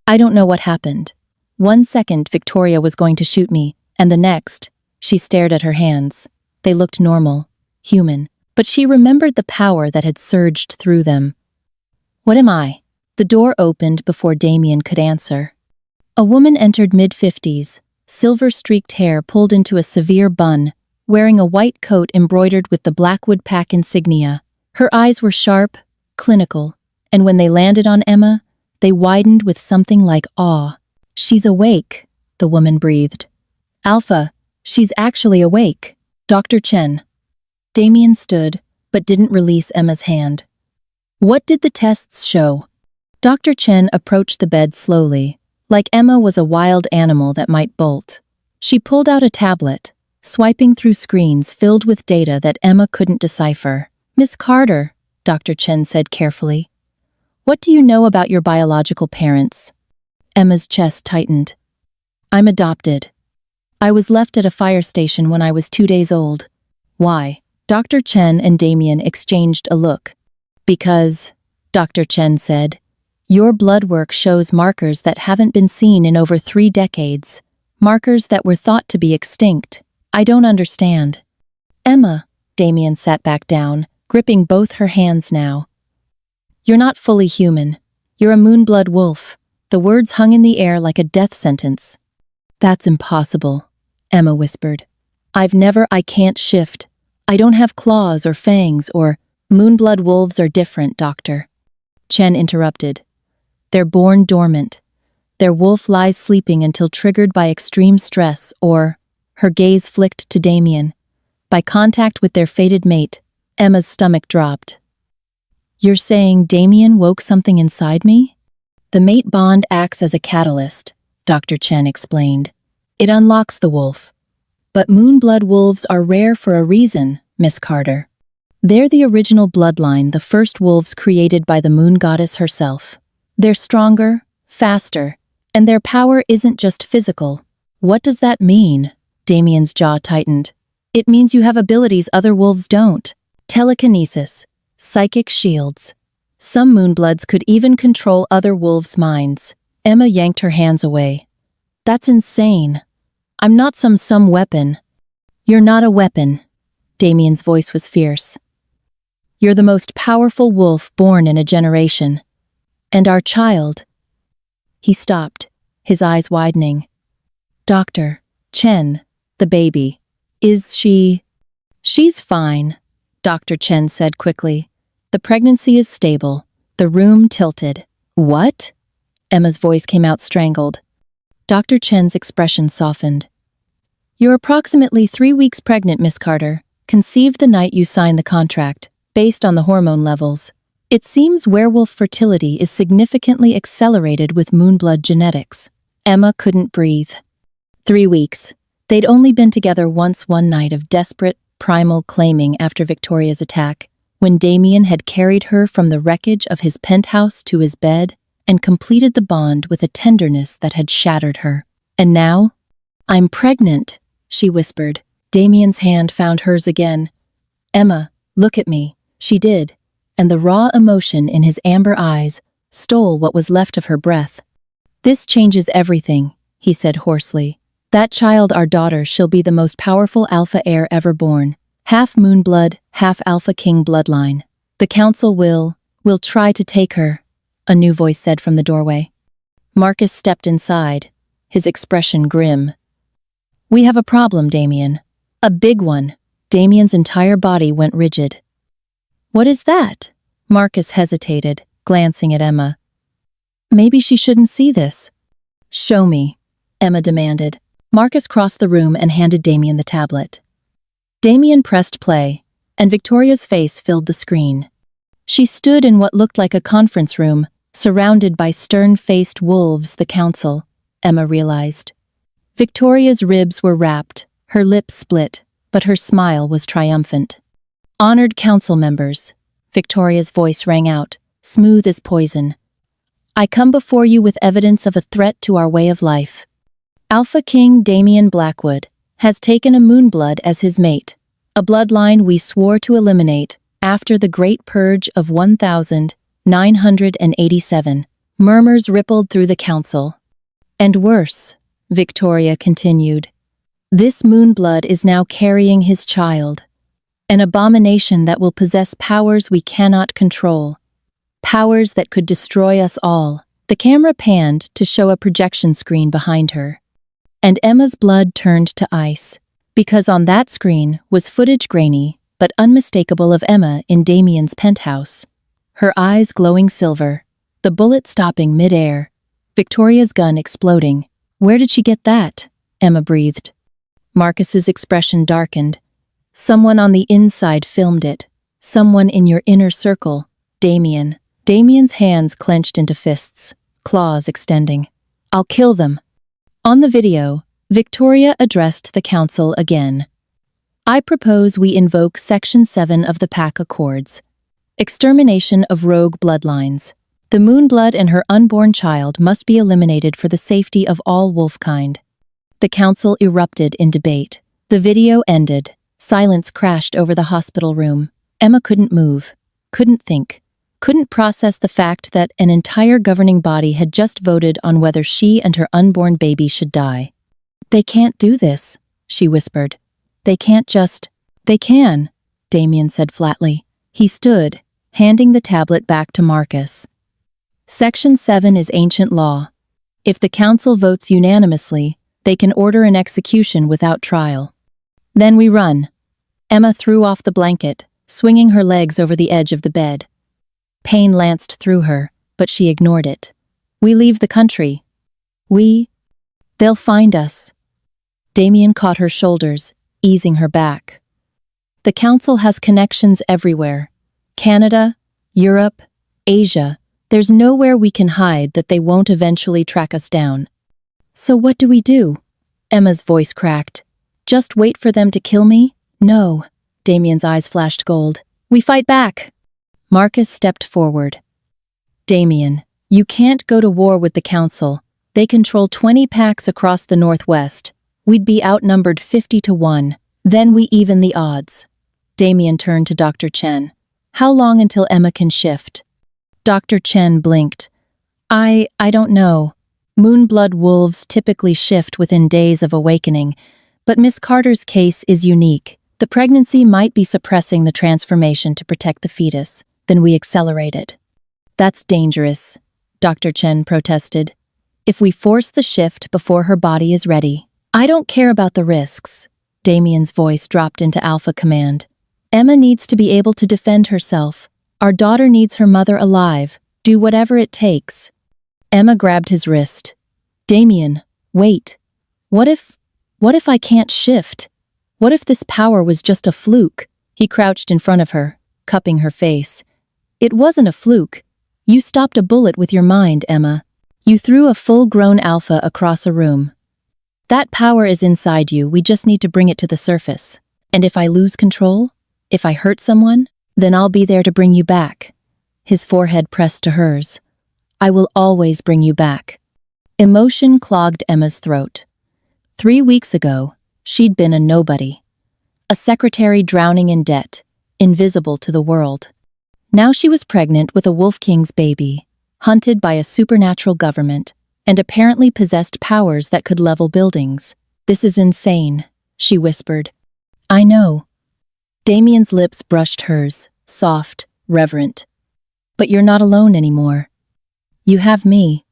[SPEAKER 1] I don't know what happened. 1 second, Victoria was going to shoot me, and the next, she stared at her hands. They looked normal, human, but she remembered the power that had surged through them. What am I? The door opened before Damien could answer. A woman entered mid-50s, silver-streaked hair pulled into a severe bun, wearing a white coat embroidered with the Blackwood PAC insignia. Her eyes were sharp, clinical, and when they landed on Emma, they widened with something like awe. She's awake, the woman breathed. Alpha, she's actually awake. Dr. Chen. Damien stood, but didn't release Emma's hand. What did the tests show? Dr. Chen approached the bed slowly, like Emma was a wild animal that might bolt. She pulled out a tablet, swiping through screens filled with data that Emma couldn't decipher. Miss Carter, Dr. Chen said carefully, what do you know about your biological parents? Emma's chest tightened. I'm adopted. I was left at a fire station when I was 2 days old. Why? Dr. Chen and Damien exchanged a look. Because, Dr. Chen said, your blood work shows markers that haven't been seen in over 3 decades. Markers that were thought to be extinct. I don't understand. Emma, Damien sat back down, gripping both her hands now. You're not fully human. You're a moonblood wolf. The words hung in the air like a death sentence. That's impossible, Emma whispered. I can't shift. I don't have claws or fangs or... Moonblood wolves are different, Doctor. Chen interrupted. They're born dormant. Their wolf lies sleeping until triggered by extreme stress or, her gaze flicked to Damien, by contact with their fated mate. Emma's stomach dropped. You're saying Damien woke something inside me? The mate bond acts as a catalyst, Dr. Chen explained. It unlocks the wolf. But moonblood wolves are rare for a reason, Miss Carter. They're the original bloodline, the first wolves created by the moon goddess herself. They're stronger, faster, and their power isn't just physical. What does that mean? Damien's jaw tightened. It means you have abilities other wolves don't. Telekinesis, psychic shields. Some moonbloods could even control other wolves' minds. Emma yanked her hands away. That's insane. I'm not some weapon. You're not a weapon. Damien's voice was fierce. You're the most powerful wolf born in a generation. And our child. He stopped, his eyes widening. Dr. Chen, the baby. Is she... She's fine, Dr. Chen said quickly. The pregnancy is stable. The room tilted. What? Emma's voice came out strangled. Dr. Chen's expression softened. You're approximately 3 weeks pregnant, Miss Carter. Conceived the night you signed the contract, based on the hormone levels. It seems werewolf fertility is significantly accelerated with moonblood genetics. Emma couldn't breathe. 3 weeks. They'd only been together once one night of desperate, primal claiming after Victoria's attack, when Damien had carried her from the wreckage of his penthouse to his bed and completed the bond with a tenderness that had shattered her. And now? I'm pregnant, she whispered. Damien's hand found hers again. Emma, look at me. She did, and the raw emotion in his amber eyes stole what was left of her breath. This changes everything, he said hoarsely. That child, our daughter, shall be the most powerful alpha heir ever born. Half moonblood, half alpha king bloodline. The council will try to take her, a new voice said from the doorway. Marcus stepped inside, his expression grim. We have a problem, Damien. A big one. Damien's entire body went rigid. What is that? Marcus hesitated, glancing at Emma. Maybe she shouldn't see this. Show me, Emma demanded. Marcus crossed the room and handed Damien the tablet. Damien pressed play, and Victoria's face filled the screen. She stood in what looked like a conference room, surrounded by stern-faced wolves, the council, Emma realized. Victoria's ribs were wrapped, her lips split, but her smile was triumphant. Honored council members, Victoria's voice rang out, smooth as poison. I come before you with evidence of a threat to our way of life. Alpha King Damien Blackwood has taken a moonblood as his mate, a bloodline we swore to eliminate after the Great Purge of 1987. Murmurs rippled through the council. And worse, Victoria continued. This moonblood is now carrying his child, an abomination that will possess powers we cannot control, powers that could destroy us all. The camera panned to show a projection screen behind her, and Emma's blood turned to ice, because on that screen was footage grainy but unmistakable of Emma in Damien's penthouse, her eyes glowing silver, the bullet stopping mid-air, Victoria's gun exploding. Where did she get that? Emma breathed. Marcus's expression darkened. Someone on the inside filmed it. Someone in your inner circle, Damien. Damien's hands clenched into fists, claws extending. I'll kill them. On the video, Victoria addressed the council again. I propose we invoke Section 7 of the Pack Accords. Extermination of rogue bloodlines. The Moonblood and her unborn child must be eliminated for the safety of all wolfkind. The council erupted in debate. The video ended. Silence crashed over the hospital room. Emma couldn't move, couldn't think, couldn't process the fact that an entire governing body had just voted on whether she and her unborn baby should die. They can't do this, she whispered. They can't just... They can, Damien said flatly. He stood, handing the tablet back to Marcus. Section 7 is ancient law. If the council votes unanimously, they can order an execution without trial. Then we run. Emma threw off the blanket, swinging her legs over the edge of the bed. Pain lanced through her, but she ignored it. We leave the country. They'll find us. Damien caught her shoulders, easing her back. The council has connections everywhere. Canada, Europe, Asia. There's nowhere we can hide that they won't eventually track us down. So what do we do? Emma's voice cracked. Just wait for them to kill me? No. Damien's eyes flashed gold. We fight back. Marcus stepped forward. Damien, you can't go to war with the council. They control 20 packs across the Northwest. We'd be outnumbered 50-1. Then we even the odds. Damien turned to Dr. Chen. How long until Emma can shift? Dr. Chen blinked. I don't know. Moonblood wolves typically shift within days of awakening, but Miss Carter's case is unique. The pregnancy might be suppressing the transformation to protect the fetus. Then we accelerate it. That's dangerous, Dr. Chen protested. If we force the shift before her body is ready. I don't care about the risks. Damien's voice dropped into alpha command. Emma needs to be able to defend herself. Our daughter needs her mother alive. Do whatever it takes. Emma grabbed his wrist. Damien, wait. What if I can't shift? What if this power was just a fluke? He crouched in front of her, cupping her face. It wasn't a fluke. You stopped a bullet with your mind, Emma. You threw a full-grown alpha across a room. That power is inside you, we just need to bring it to the surface. And if I lose control, if I hurt someone, then I'll be there to bring you back. His forehead pressed to hers. I will always bring you back. Emotion clogged Emma's throat. 3 weeks ago, she'd been a nobody. A secretary drowning in debt, invisible to the world. Now she was pregnant with a Wolf King's baby, hunted by a supernatural government, and apparently possessed powers that could level buildings. This is insane, she whispered. I know. Damien's lips brushed hers, soft, reverent. But you're not alone anymore. You have me.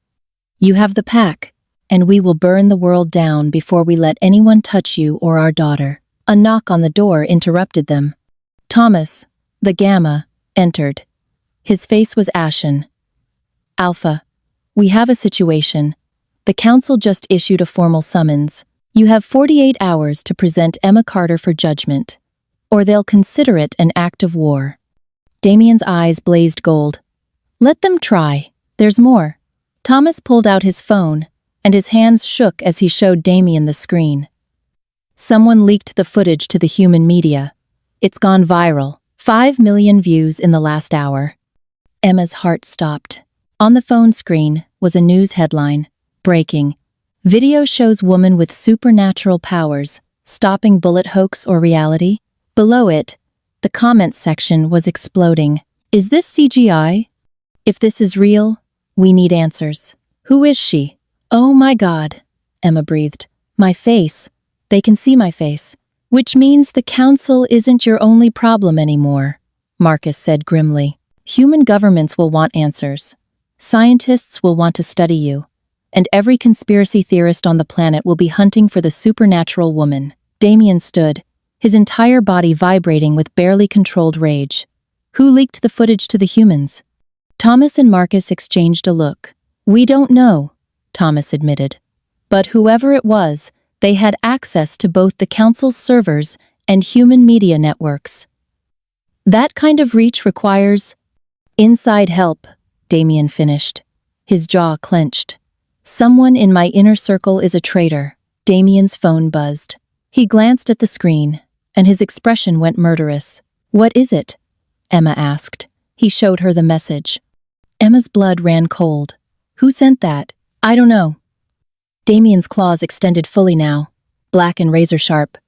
[SPEAKER 1] You have the pack, and we will burn the world down before we let anyone touch you or our daughter. A knock on the door interrupted them. Thomas, the Gamma, entered. His face was ashen. Alpha, we have a situation. The council just issued a formal summons. You have 48 hours to present Emma Carter for judgment, or they'll consider it an act of war. Damien's eyes blazed gold. Let them try. There's more. Thomas pulled out his phone, and his hands shook as he showed Damien the screen. Someone leaked the footage to the human media. It's gone viral. 5 million views in the last hour. Emma's heart stopped. On the phone screen was a news headline. Breaking. Video shows woman with supernatural powers, stopping bullet hoax or reality. Below it, the comments section was exploding. Is this CGI? If this is real, we need answers. Who is she? Oh my God, Emma breathed. My face. They can see my face. Which means the council isn't your only problem anymore, Marcus said grimly. Human governments will want answers. Scientists will want to study you. And every conspiracy theorist on the planet will be hunting for the supernatural woman. Damien stood, his entire body vibrating with barely controlled rage. Who leaked the footage to the humans? Thomas and Marcus exchanged a look. We don't know, Thomas admitted. But whoever it was, they had access to both the council's servers and human media networks. That kind of reach requires inside help, Damien finished. His jaw clenched. Someone in my inner circle is a traitor. Damien's phone buzzed. He glanced at the screen, and his expression went murderous. What is it? Emma asked. He showed her the message. Emma's blood ran cold. Who sent that? I don't know. Damien's claws extended fully now, black and razor-sharp.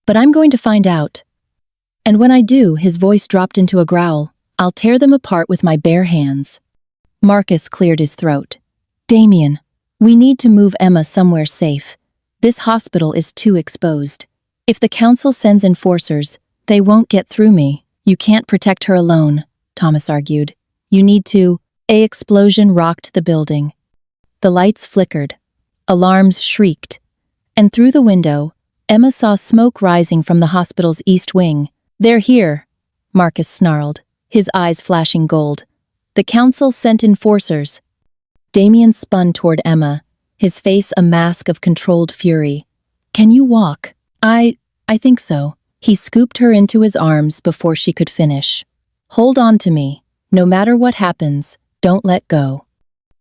[SPEAKER 1] But I'm going to find out. And when I do, his voice dropped into a growl. I'll tear them apart with my bare hands. Marcus cleared his throat. Damien, we need to move Emma somewhere safe. This hospital is too exposed. If the council sends enforcers, they won't get through me. You can't protect her alone, Thomas argued. You need to. An explosion rocked the building. The lights flickered. Alarms shrieked. And through the window, Emma saw smoke rising from the hospital's east wing. They're here, Marcus snarled, his eyes flashing gold. The council sent enforcers. Damien spun toward Emma, his face a mask of controlled fury. Can you walk? I think so. He scooped her into his arms before she could finish. Hold on to me. No matter what happens, don't let go.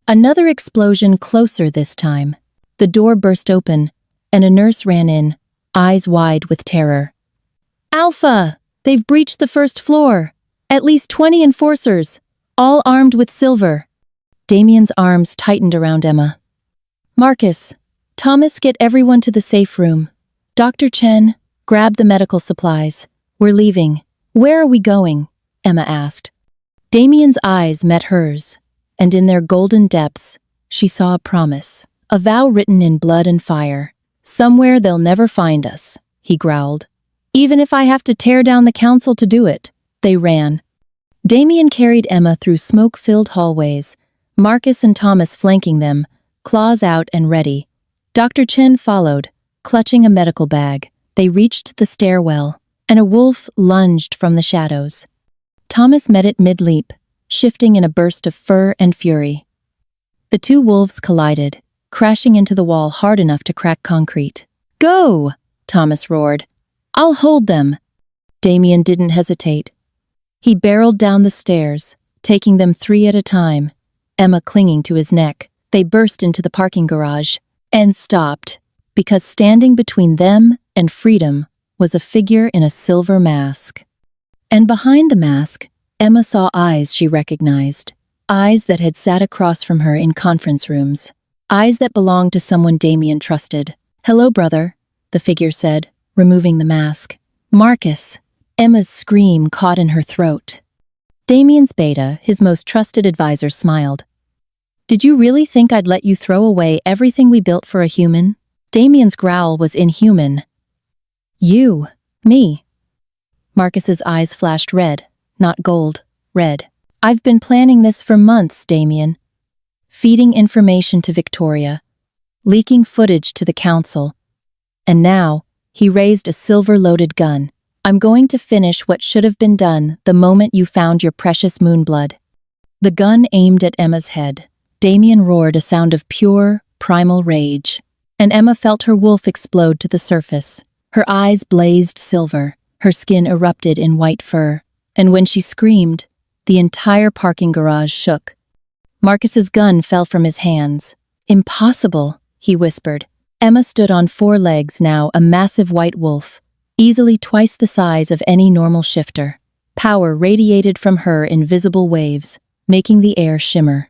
[SPEAKER 1] Another explosion closer this time. The door burst open, and a nurse ran in, eyes wide with terror. Alpha! They've breached the first floor. At least 20 enforcers, all armed with silver. Damien's arms tightened around Emma. Marcus, Thomas, get everyone to the safe room. Dr. Chen, grab the medical supplies. We're leaving. Where are we going? Emma asked. Damien's eyes met hers, and in their golden depths, she saw a promise. A vow written in blood and fire. Somewhere they'll never find us, he growled. Even if I have to tear down the council to do it. They ran. Damien carried Emma through smoke-filled hallways, Marcus and Thomas flanking them, claws out and ready. Dr. Chen followed, clutching a medical bag. They reached the stairwell, and a wolf lunged from the shadows. Thomas met it mid-leap, shifting in a burst of fur and fury. The two wolves collided, crashing into the wall hard enough to crack concrete. "Go!" Thomas roared. "I'll hold them." Damien didn't hesitate. He barreled down the stairs, taking them 3 at a time, Emma clinging to his neck. They burst into the parking garage and stopped, because standing between them and freedom was a figure in a silver mask. And behind the mask, Emma saw eyes she recognized, eyes that had sat across from her in conference rooms, eyes that belonged to someone Damien trusted. "Hello, brother," the figure said, removing the mask. "Marcus." Emma's scream caught in her throat. Damien's beta, his most trusted advisor, smiled. "Did you really think I'd let you throw away everything we built for a human?" Damien's growl was inhuman. "You, me." Marcus's eyes flashed red, not gold, red. "I've been planning this for months, Damien. Feeding information to Victoria, leaking footage to the council. And now, he raised a silver-loaded gun. I'm going to finish what should have been done the moment you found your precious moonblood." The gun aimed at Emma's head. Damien roared a sound of pure, primal rage, and Emma felt her wolf explode to the surface. Her eyes blazed silver, her skin erupted in white fur, and when she screamed, the entire parking garage shook. Marcus's gun fell from his hands. "Impossible," he whispered. Emma stood on 4 legs now, a massive white wolf, easily twice the size of any normal shifter. Power radiated from her in visible waves, making the air shimmer.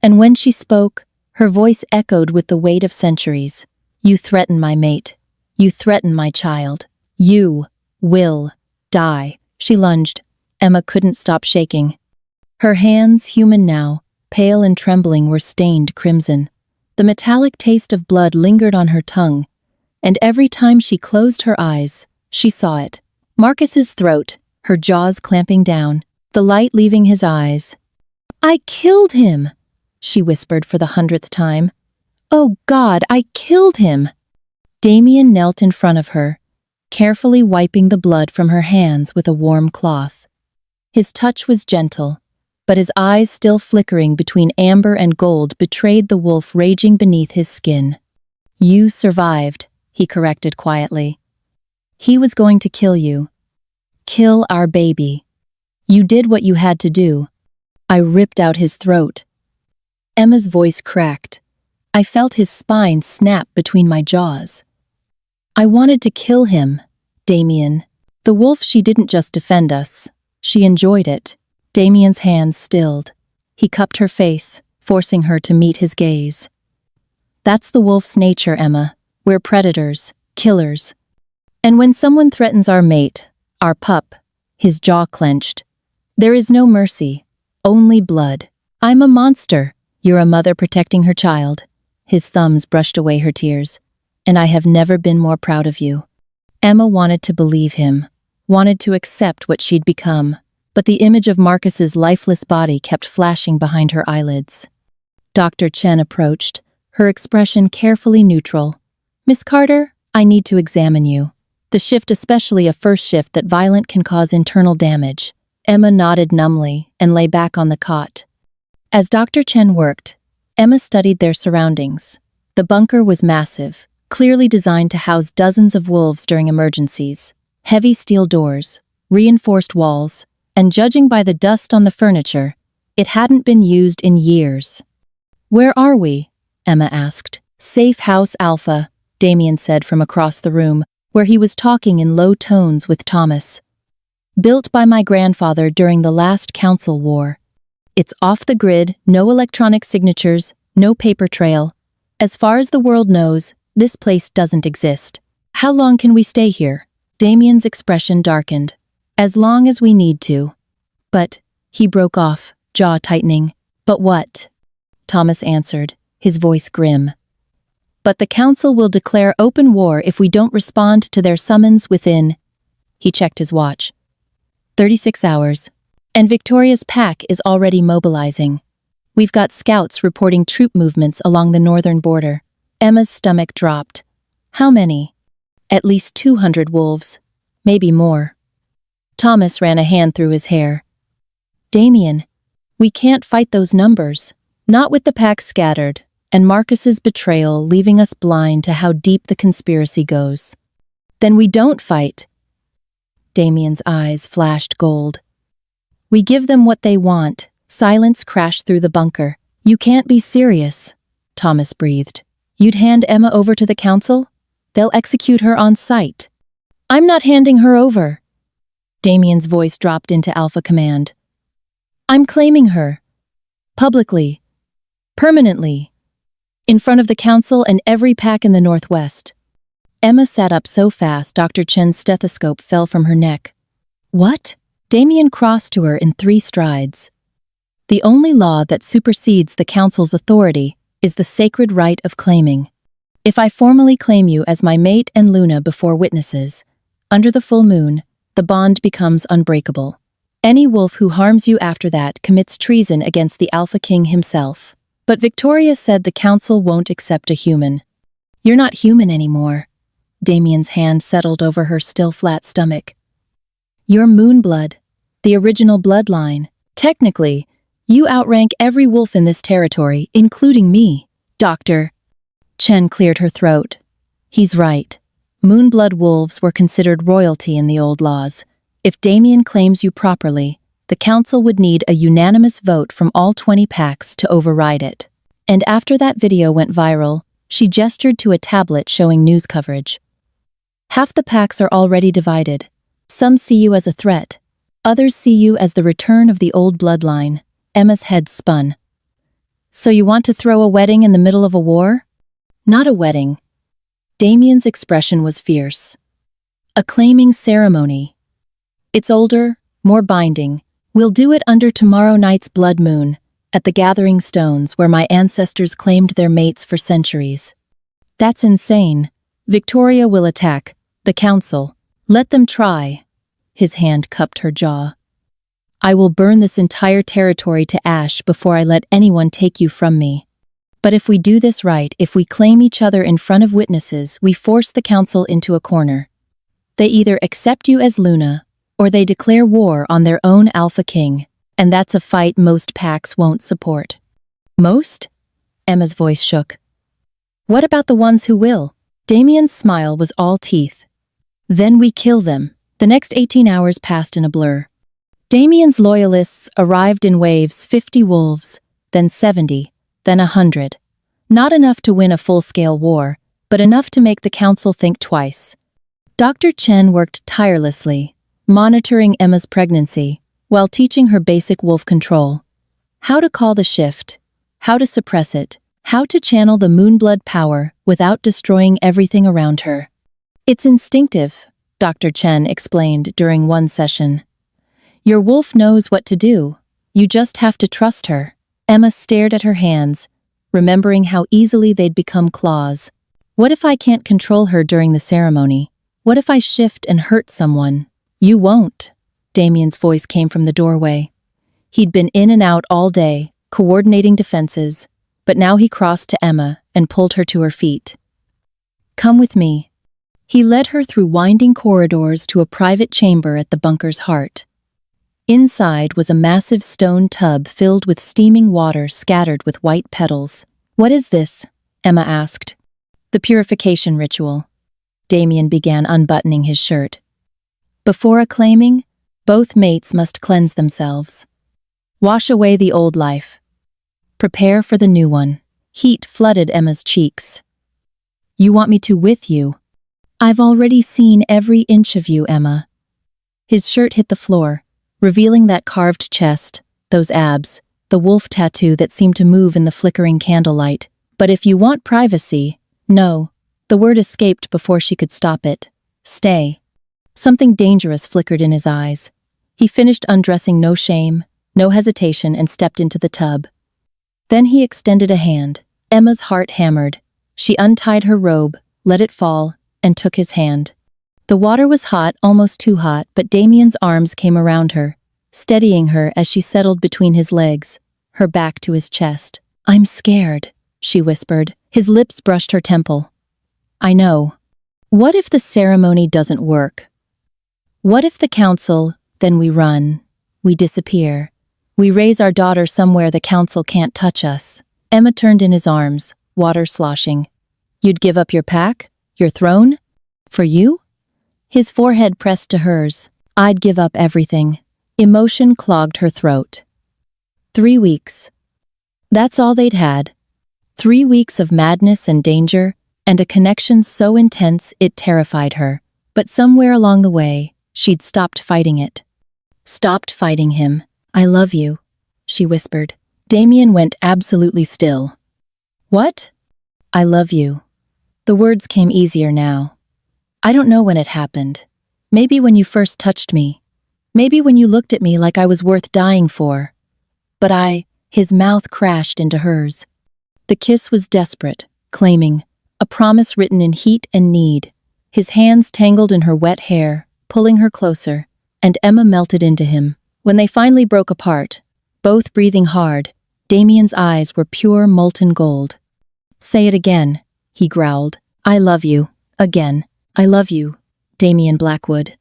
[SPEAKER 1] And when she spoke, her voice echoed with the weight of centuries. "You threaten my mate. You threaten my child. You will die." She lunged. Emma couldn't stop shaking. Her hands, human now, pale and trembling, were stained crimson. The metallic taste of blood lingered on her tongue, and every time she closed her eyes, she saw it. Marcus's throat, her jaws clamping down, the light leaving his eyes. "I killed him," she whispered for the 100th time. "Oh God, I killed him." Damien knelt in front of her, carefully wiping the blood from her hands with a warm cloth. His touch was gentle, but his eyes still flickering between amber and gold betrayed the wolf raging beneath his skin. "You survived," he corrected quietly. "He was going to kill you. Kill our baby. You did what you had to do." I ripped out his throat. Emma's voice cracked. I felt his spine snap between my jaws. "I wanted to kill him, Damien." The wolf, she didn't just defend us. She enjoyed it. Damien's hands stilled. He cupped her face, forcing her to meet his gaze. "That's the wolf's nature, Emma. We're predators, killers. And when someone threatens our mate, our pup," his jaw clenched, "there is no mercy, only blood. I'm a monster. You're a mother protecting her child." His thumbs brushed away her tears. "And I have never been more proud of you." Emma wanted to believe him, wanted to accept what she'd become, but the image of Marcus's lifeless body kept flashing behind her eyelids. Dr. Chen approached, her expression carefully neutral. "Miss Carter, I need to examine you. The shift, especially a first shift that violent, can cause internal damage." Emma nodded numbly and lay back on the cot. As Dr. Chen worked, Emma studied their surroundings. The bunker was massive, clearly designed to house dozens of wolves during emergencies. Heavy steel doors, reinforced walls, and judging by the dust on the furniture, it hadn't been used in years. "Where are we?" Emma asked. "Safe House Alpha," Damien said from across the room, where he was talking in low tones with Thomas. "Built by my grandfather during the last council war. It's off the grid, no electronic signatures, no paper trail. As far as the world knows, this place doesn't exist. How long can we stay here?" Damien's expression darkened. "As long as we need to." "But," he broke off, jaw tightening. "But what?" Thomas answered, his voice grim. "But the council will declare open war if we don't respond to their summons within—" He checked his watch. 36 hours. And Victoria's pack is already mobilizing. We've got scouts reporting troop movements along the northern border." Emma's stomach dropped. "How many?" "At least 200 wolves. Maybe more." Thomas ran a hand through his hair. Damien, we can't fight those numbers. Not with the pack scattered, and Marcus's betrayal leaving us blind to how deep the conspiracy goes. Then we don't fight. Damien's eyes flashed gold. We give them what they want. Silence crashed through the bunker. You can't be serious, Thomas breathed. You'd hand Emma over to the council? They'll execute her on sight. I'm not handing her over. Damien's voice dropped into alpha command. I'm claiming her. Publicly. Permanently. In front of the council and every pack in the Northwest. Emma sat up so fast Dr. Chen's stethoscope fell from her neck. What? Damien crossed to her in 3 strides. The only law that supersedes the council's authority is the sacred right of claiming. If I formally claim you as my mate and Luna before witnesses, under the full moon, the bond becomes unbreakable. Any wolf who harms you after that commits treason against the Alpha King himself. But Victoria said the council won't accept a human. You're not human anymore. Damien's hand settled over her still flat stomach. You're Moonblood, the original bloodline. Technically, you outrank every wolf in this territory, including me, Doctor. Chen cleared her throat. He's right. Moonblood wolves were considered royalty in the old laws. If Damien claims you properly, the council would need a unanimous vote from all 20 packs to override it. And after that video went viral, she gestured to a tablet showing news coverage. Half the packs are already divided. Some see you as a threat. Others see you as the return of the old bloodline. Emma's head spun. So you want to throw a wedding in the middle of a war? Not a wedding. Damien's expression was fierce. A claiming ceremony. It's older, more binding. We'll do it under tomorrow night's blood moon, at the Gathering Stones where my ancestors claimed their mates for centuries. That's insane. Victoria will attack. The council. Let them try. His hand cupped her jaw. I will burn this entire territory to ash before I let anyone take you from me. But if we do this right, if we claim each other in front of witnesses, we force the council into a corner. They either accept you as Luna, or they declare war on their own Alpha King, and that's a fight most packs won't support. Most? Emma's voice shook. What about the ones who will? Damien's smile was all teeth. Then we kill them. The next 18 hours passed in a blur. Damien's loyalists arrived in waves, 50 wolves, then 70, then 100. Not enough to win a full-scale war, but enough to make the council think twice. Dr. Chen worked tirelessly, monitoring Emma's pregnancy, while teaching her basic wolf control. How to call the shift, how to suppress it, how to channel the Moonblood power without destroying everything around her. It's instinctive, Dr. Chen explained during one session. Your wolf knows what to do. You just have to trust her. Emma stared at her hands, remembering how easily they'd become claws. What if I can't control her during the ceremony? What if I shift and hurt someone? You won't. Damien's voice came from the doorway. He'd been in and out all day, coordinating defenses, but now he crossed to Emma and pulled her to her feet. Come with me. He led her through winding corridors to a private chamber at the bunker's heart. Inside was a massive stone tub filled with steaming water scattered with white petals. What is this? Emma asked. The purification ritual. Damien began unbuttoning his shirt. Before a claiming, both mates must cleanse themselves. Wash away the old life. Prepare for the new one. Heat flooded Emma's cheeks. You want me to with you? I've already seen every inch of you, Emma. His shirt hit the floor, revealing that carved chest, those abs, the wolf tattoo that seemed to move in the flickering candlelight. But if you want privacy, no. The word escaped before she could stop it. Stay. Something dangerous flickered in his eyes. He finished undressing, no shame, no hesitation, and stepped into the tub. Then he extended a hand. Emma's heart hammered. She untied her robe, let it fall, and took his hand. The water was hot, almost too hot, but Damien's arms came around her, steadying her as she settled between his legs, her back to his chest. I'm scared, she whispered. His lips brushed her temple. I know. What if the ceremony doesn't work? What if the council, then we run, we disappear? We raise our daughter somewhere the council can't touch us. Emma turned in his arms, water sloshing. You'd give up your pack? Your throne? For you? His forehead pressed to hers. I'd give up everything. Emotion clogged her throat. 3 weeks. That's all they'd had. 3 weeks of madness and danger, and a connection so intense it terrified her. But somewhere along the way, she'd stopped fighting it. Stopped fighting him. I love you, she whispered. Damien went absolutely still. What? I love you. The words came easier now. I don't know when it happened. Maybe when you first touched me. Maybe when you looked at me like I was worth dying for. But his mouth crashed into hers. The kiss was desperate, claiming, a promise written in heat and need. His hands tangled in her wet hair, pulling her closer, and Emma melted into him. When they finally broke apart, both breathing hard, Damien's eyes were pure molten gold. Say it again, he growled. I love you. Again. I love you, Damien Blackwood.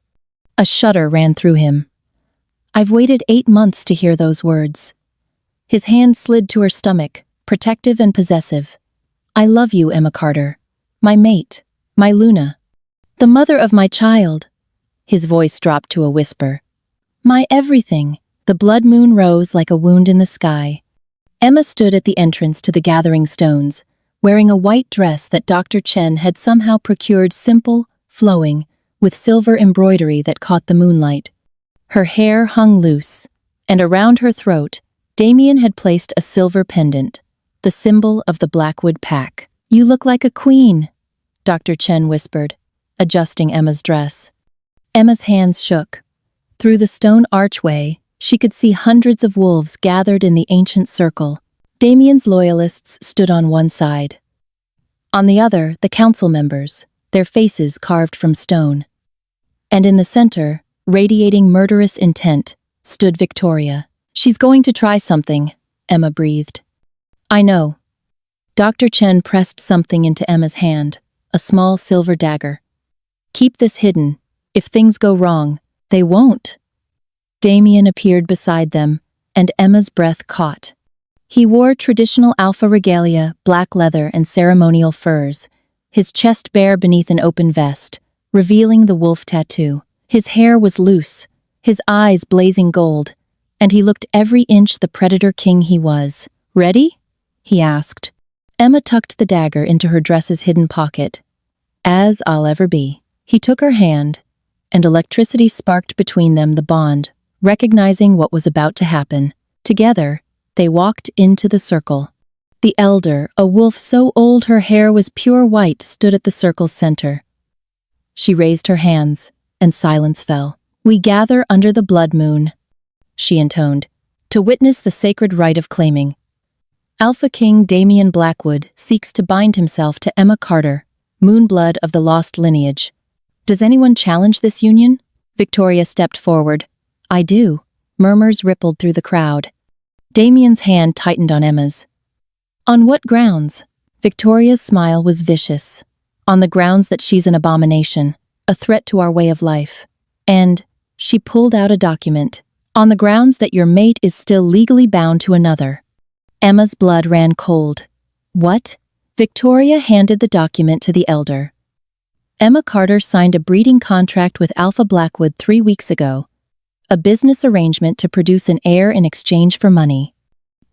[SPEAKER 1] A shudder ran through him. I've waited 8 months to hear those words. His hand slid to her stomach, protective and possessive. I love you, Emma Carter. My mate. My Luna. The mother of my child. His voice dropped to a whisper. My everything. The blood moon rose like a wound in the sky. Emma stood at the entrance to the gathering stones, wearing a white dress that Dr. Chen had somehow procured simple, flowing, with silver embroidery that caught the moonlight. Her hair hung loose, and around her throat, Damien had placed a silver pendant, the symbol of the Blackwood Pack. You look like a queen, Dr. Chen whispered, adjusting Emma's dress. Emma's hands shook. Through the stone archway, she could see hundreds of wolves gathered in the ancient circle. Damien's loyalists stood on one side. On the other, the council members, their faces carved from stone. And in the center, radiating murderous intent, stood Victoria. She's going to try something, Emma breathed. I know. Dr. Chen pressed something into Emma's hand, a small silver dagger. Keep this hidden. If things go wrong, they won't. Damien appeared beside them, and Emma's breath caught. He wore traditional alpha regalia, black leather, and ceremonial furs, his chest bare beneath an open vest, revealing the wolf tattoo. His hair was loose, his eyes blazing gold, and he looked every inch the predator king he was. Ready? He asked. Emma tucked the dagger into her dress's hidden pocket. As I'll ever be. He took her hand, and electricity sparked between them the bond, recognizing what was about to happen. Together, they walked into the circle. The elder, a wolf so old her hair was pure white, stood at the circle's center. She raised her hands, and silence fell. We gather under the blood moon, she intoned, to witness the sacred rite of claiming. Alpha King Damien Blackwood seeks to bind himself to Emma Carter, moonblood of the lost lineage. Does anyone challenge this union? Victoria stepped forward. I do. Murmurs rippled through the crowd. Damien's hand tightened on Emma's. On what grounds? Victoria's smile was vicious. On the grounds that she's an abomination, a threat to our way of life. And she pulled out a document. On the grounds that your mate is still legally bound to another. Emma's blood ran cold. What? Victoria handed the document to the elder. Emma Carter signed a breeding contract with Alpha Blackwood 3 weeks ago. A business arrangement to produce an heir in exchange for money.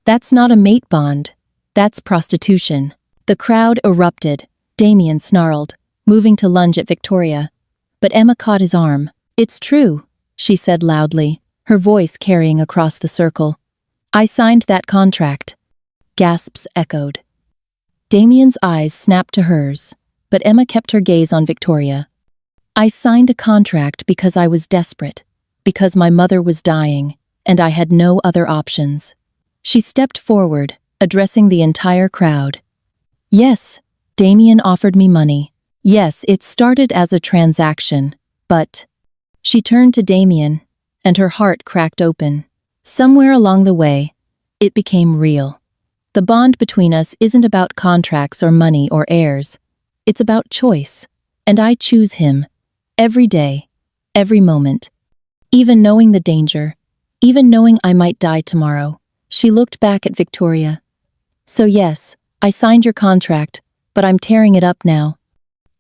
[SPEAKER 1] That's not a mate bond. That's prostitution. The crowd erupted. Damien snarled, moving to lunge at Victoria. But Emma caught his arm. It's true, she said loudly, her voice carrying across the circle. I signed that contract. Gasps echoed. Damien's eyes snapped to hers, but Emma kept her gaze on Victoria. I signed a contract because I was desperate, because my mother was dying, and I had no other options. She stepped forward, addressing the entire crowd. Yes, Damien offered me money. Yes, it started as a transaction, but... She turned to Damien, and her heart cracked open. Somewhere along the way, it became real. The bond between us isn't about contracts or money or heirs. It's about choice, and I choose him. Every day, every moment. Even knowing the danger, even knowing I might die tomorrow. She looked back at Victoria. So yes, I signed your contract, but I'm tearing it up now.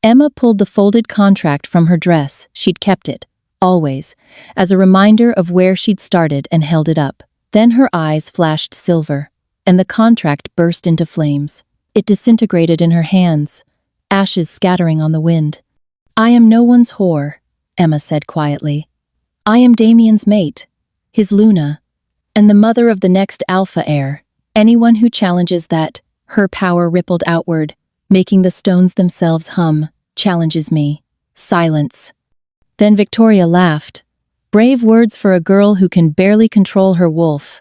[SPEAKER 1] Emma pulled the folded contract from her dress. She'd kept it, always, as a reminder of where she'd started, and held it up. Then her eyes flashed silver, and the contract burst into flames. It disintegrated in her hands, ashes scattering on the wind. I am no one's whore, Emma said quietly. I am Damien's mate, his Luna, and the mother of the next alpha heir. Anyone who challenges that, her power rippled outward, making the stones themselves hum, challenges me. Silence. Then Victoria laughed. Brave words for a girl who can barely control her wolf.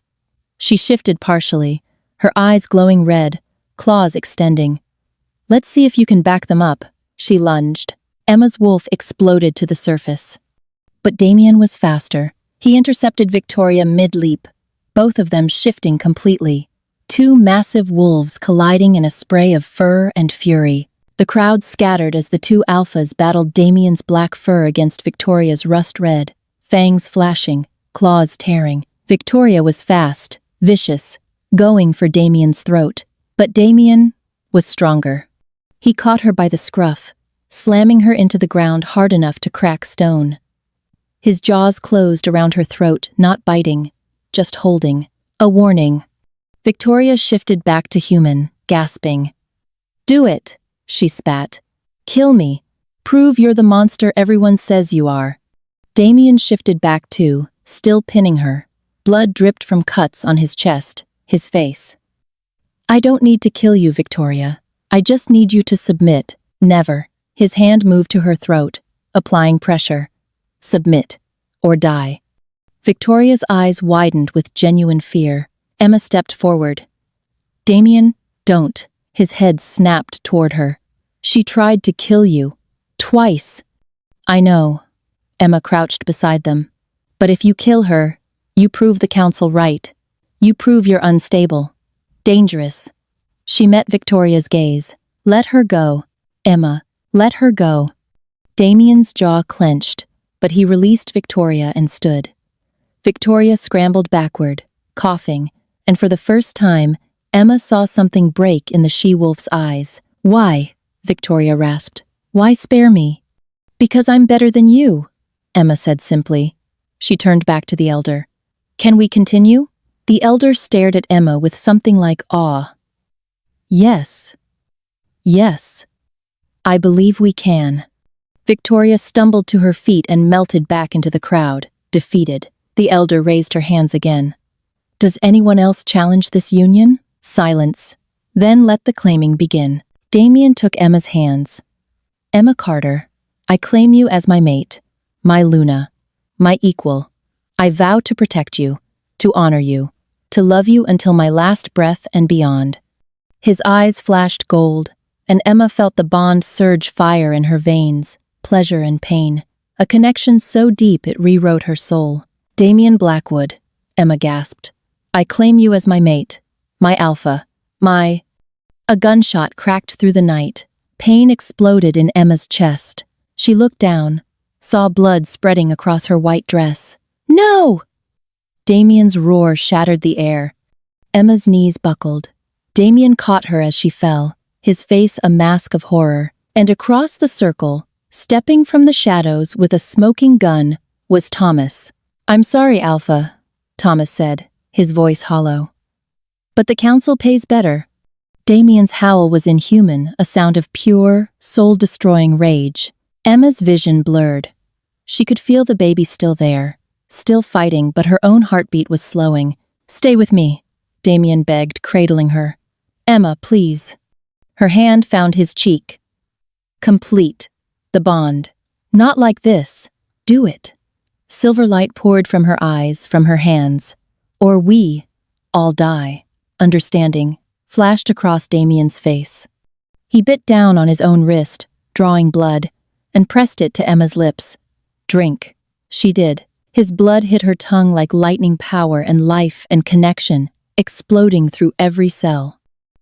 [SPEAKER 1] She shifted partially, her eyes glowing red, claws extending. Let's see if you can back them up, she lunged. Emma's wolf exploded to the surface. But Damien was faster. He intercepted Victoria mid-leap, both of them shifting completely. Two massive wolves colliding in a spray of fur and fury. The crowd scattered as the two alphas battled Damien's black fur against Victoria's rust red, fangs flashing, claws tearing. Victoria was fast, vicious, going for Damien's throat. But Damien was stronger. He caught her by the scruff, slamming her into the ground hard enough to crack stone. His jaws closed around her throat, not biting, just holding. A warning. Victoria shifted back to human, gasping. Do it, she spat. Kill me. Prove you're the monster everyone says you are. Damien shifted back too, still pinning her. Blood dripped from cuts on his chest, his face. I don't need to kill you, Victoria. I just need you to submit. Never. His hand moved to her throat, applying pressure. Submit. Or die. Victoria's eyes widened with genuine fear. Emma stepped forward. Damien, don't. His head snapped toward her. She tried to kill you. Twice. I know. Emma crouched beside them. But if you kill her, you prove the council right. You prove you're unstable. Dangerous. She met Victoria's gaze. Let her go. Emma, let her go. Damien's jaw clenched, but he released Victoria and stood. Victoria scrambled backward, coughing, and for the first time, Emma saw something break in the she-wolf's eyes. Why? Victoria rasped. Why spare me? Because I'm better than you, Emma said simply. She turned back to the elder. Can we continue? The elder stared at Emma with something like awe. Yes. Yes. I believe we can. Victoria stumbled to her feet and melted back into the crowd, defeated. The elder raised her hands again. Does anyone else challenge this union? Silence. Then let the claiming begin. Damien took Emma's hands. Emma Carter, I claim you as my mate, my Luna, my equal. I vow to protect you, to honor you, to love you until my last breath and beyond. His eyes flashed gold, and Emma felt the bond surge fire in her veins, pleasure and pain, a connection so deep it rewrote her soul. Damien Blackwood, Emma gasped. I claim you as my mate, my alpha, my... A gunshot cracked through the night. Pain exploded in Emma's chest. She looked down, saw blood spreading across her white dress. No! Damien's roar shattered the air. Emma's knees buckled. Damien caught her as she fell, his face a mask of horror. And across the circle, stepping from the shadows with a smoking gun, was Thomas. I'm sorry, Alpha, Thomas said, his voice hollow. But the council pays better. Damien's howl was inhuman, a sound of pure, soul-destroying rage. Emma's vision blurred. She could feel the baby still there, still fighting, but her own heartbeat was slowing. Stay with me, Damien begged, cradling her. Emma, please. Her hand found his cheek. Complete. The bond. Not like this. Do it. Silver light poured from her eyes, from her hands. Or we all die. Understanding flashed across Damien's face. He bit down on his own wrist, drawing blood, and pressed it to Emma's lips. Drink. She did. His blood hit her tongue like lightning power and life and connection, exploding through every cell.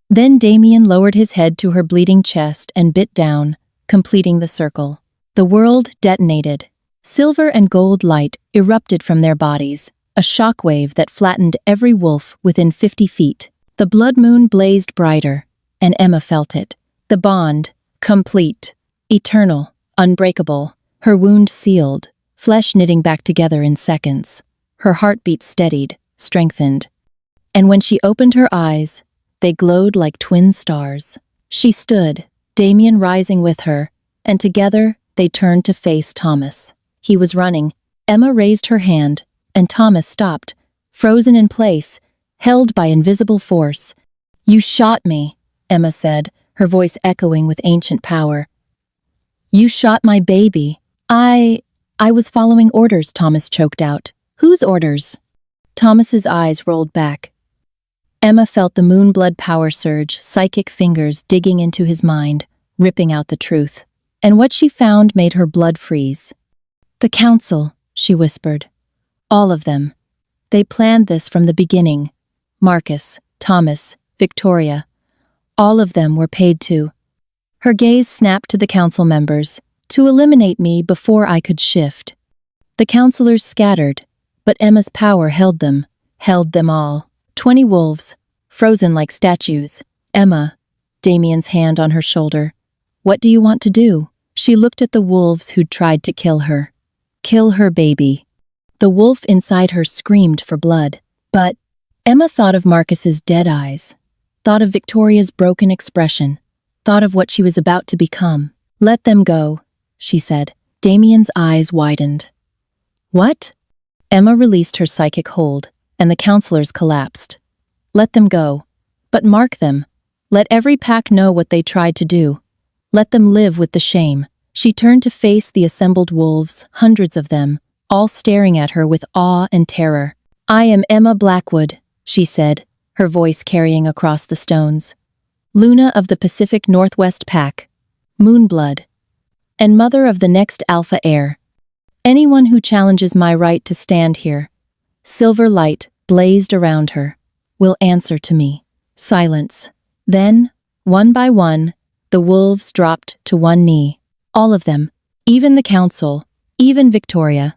[SPEAKER 1] Then Damien lowered his head to her bleeding chest and bit down, completing the circle. The world detonated. Silver and gold light erupted from their bodies, a shockwave that flattened every wolf within 50 feet. The blood moon blazed brighter, and Emma felt it. The bond, complete, eternal, unbreakable, her wound sealed, flesh knitting back together in seconds. Her heartbeat steadied, strengthened. And when she opened her eyes, they glowed like twin stars. She stood, Damien rising with her, and together they turned to face Thomas. He was running. Emma raised her hand, and Thomas stopped, frozen in place, held by invisible force. "You shot me," Emma said, her voice echoing with ancient power. "You shot my baby." I was following orders," Thomas choked out. "Whose orders?" Thomas's eyes rolled back. Emma felt the moonblood power surge, psychic fingers digging into his mind, ripping out the truth. And what she found made her blood freeze. "The council," she whispered. "All of them. They planned this from the beginning. Marcus, Thomas, Victoria. All of them were paid to." Her gaze snapped to the council members, "to eliminate me before I could shift." The councilors scattered, but Emma's power held them all. 20 wolves, frozen like statues. "Emma," Damien's hand on her shoulder, "what do you want to do?" She looked at the wolves who'd tried to kill her. Kill her baby. The wolf inside her screamed for blood. But Emma thought of Marcus's dead eyes, thought of Victoria's broken expression, thought of what she was about to become. "Let them go," she said. Damien's eyes widened. "What?" Emma released her psychic hold, and the counselors collapsed. "Let them go. But mark them. Let every pack know what they tried to do. Let them live with the shame." She turned to face the assembled wolves, hundreds of them, all staring at her with awe and terror. "I am Emma Blackwood," she said, her voice carrying across the stones. "Luna of the Pacific Northwest Pack, Moonblood, and mother of the next Alpha heir. Anyone who challenges my right to stand here," silver light blazed around her, "will answer to me." Silence. Then, one by one, the wolves dropped to one knee. All of them, even the council, even Victoria.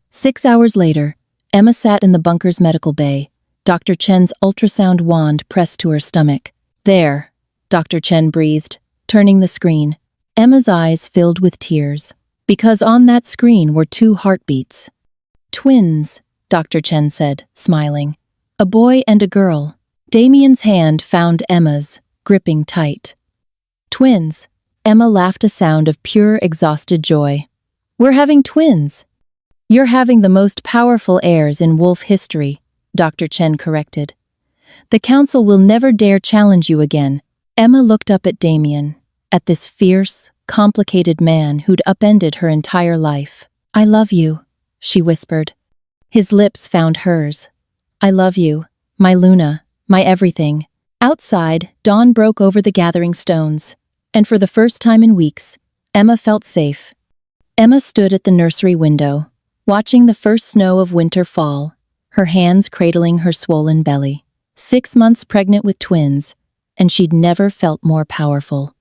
[SPEAKER 1] 6 hours later, Emma sat in the bunker's medical bay, Dr. Chen's ultrasound wand pressed to her stomach. "There," Dr. Chen breathed, turning the screen. Emma's eyes filled with tears, because on that screen were 2 heartbeats. "Twins," Dr. Chen said, smiling. "A boy and a girl." Damien's hand found Emma's, gripping tight. "Twins." Emma laughed a sound of pure, exhausted joy. "We're having twins." "You're having the most powerful heirs in wolf history," Dr. Chen corrected. "The council will never dare challenge you again." Emma looked up at Damien, at this fierce, complicated man who'd upended her entire life. "I love you," she whispered. His lips found hers. "I love you, my Luna, my everything." Outside, dawn broke over the gathering stones, and for the first time in weeks, Emma felt safe. Emma stood at the nursery window, watching the first snow of winter fall, her hands cradling her swollen belly. 6 months pregnant with twins, and she'd never felt more powerful.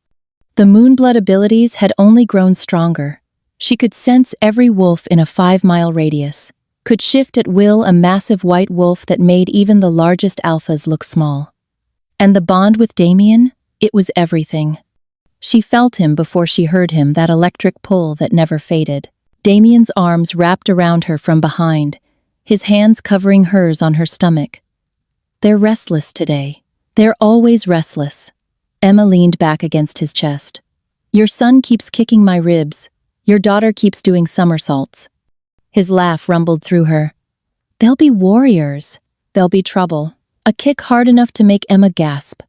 [SPEAKER 1] The moonblood abilities had only grown stronger. She could sense every wolf in a 5-mile radius, could shift at will a massive white wolf that made even the largest alphas look small. And the bond with Damien? It was everything. She felt him before she heard him, that electric pull that never faded. Damien's arms wrapped around her from behind, his hands covering hers on her stomach. "They're restless today. They're always restless." Emma leaned back against his chest. "Your son keeps kicking my ribs. Your daughter keeps doing somersaults." His laugh rumbled through her. "They'll be warriors. They'll be trouble." A kick hard enough to make Emma gasp.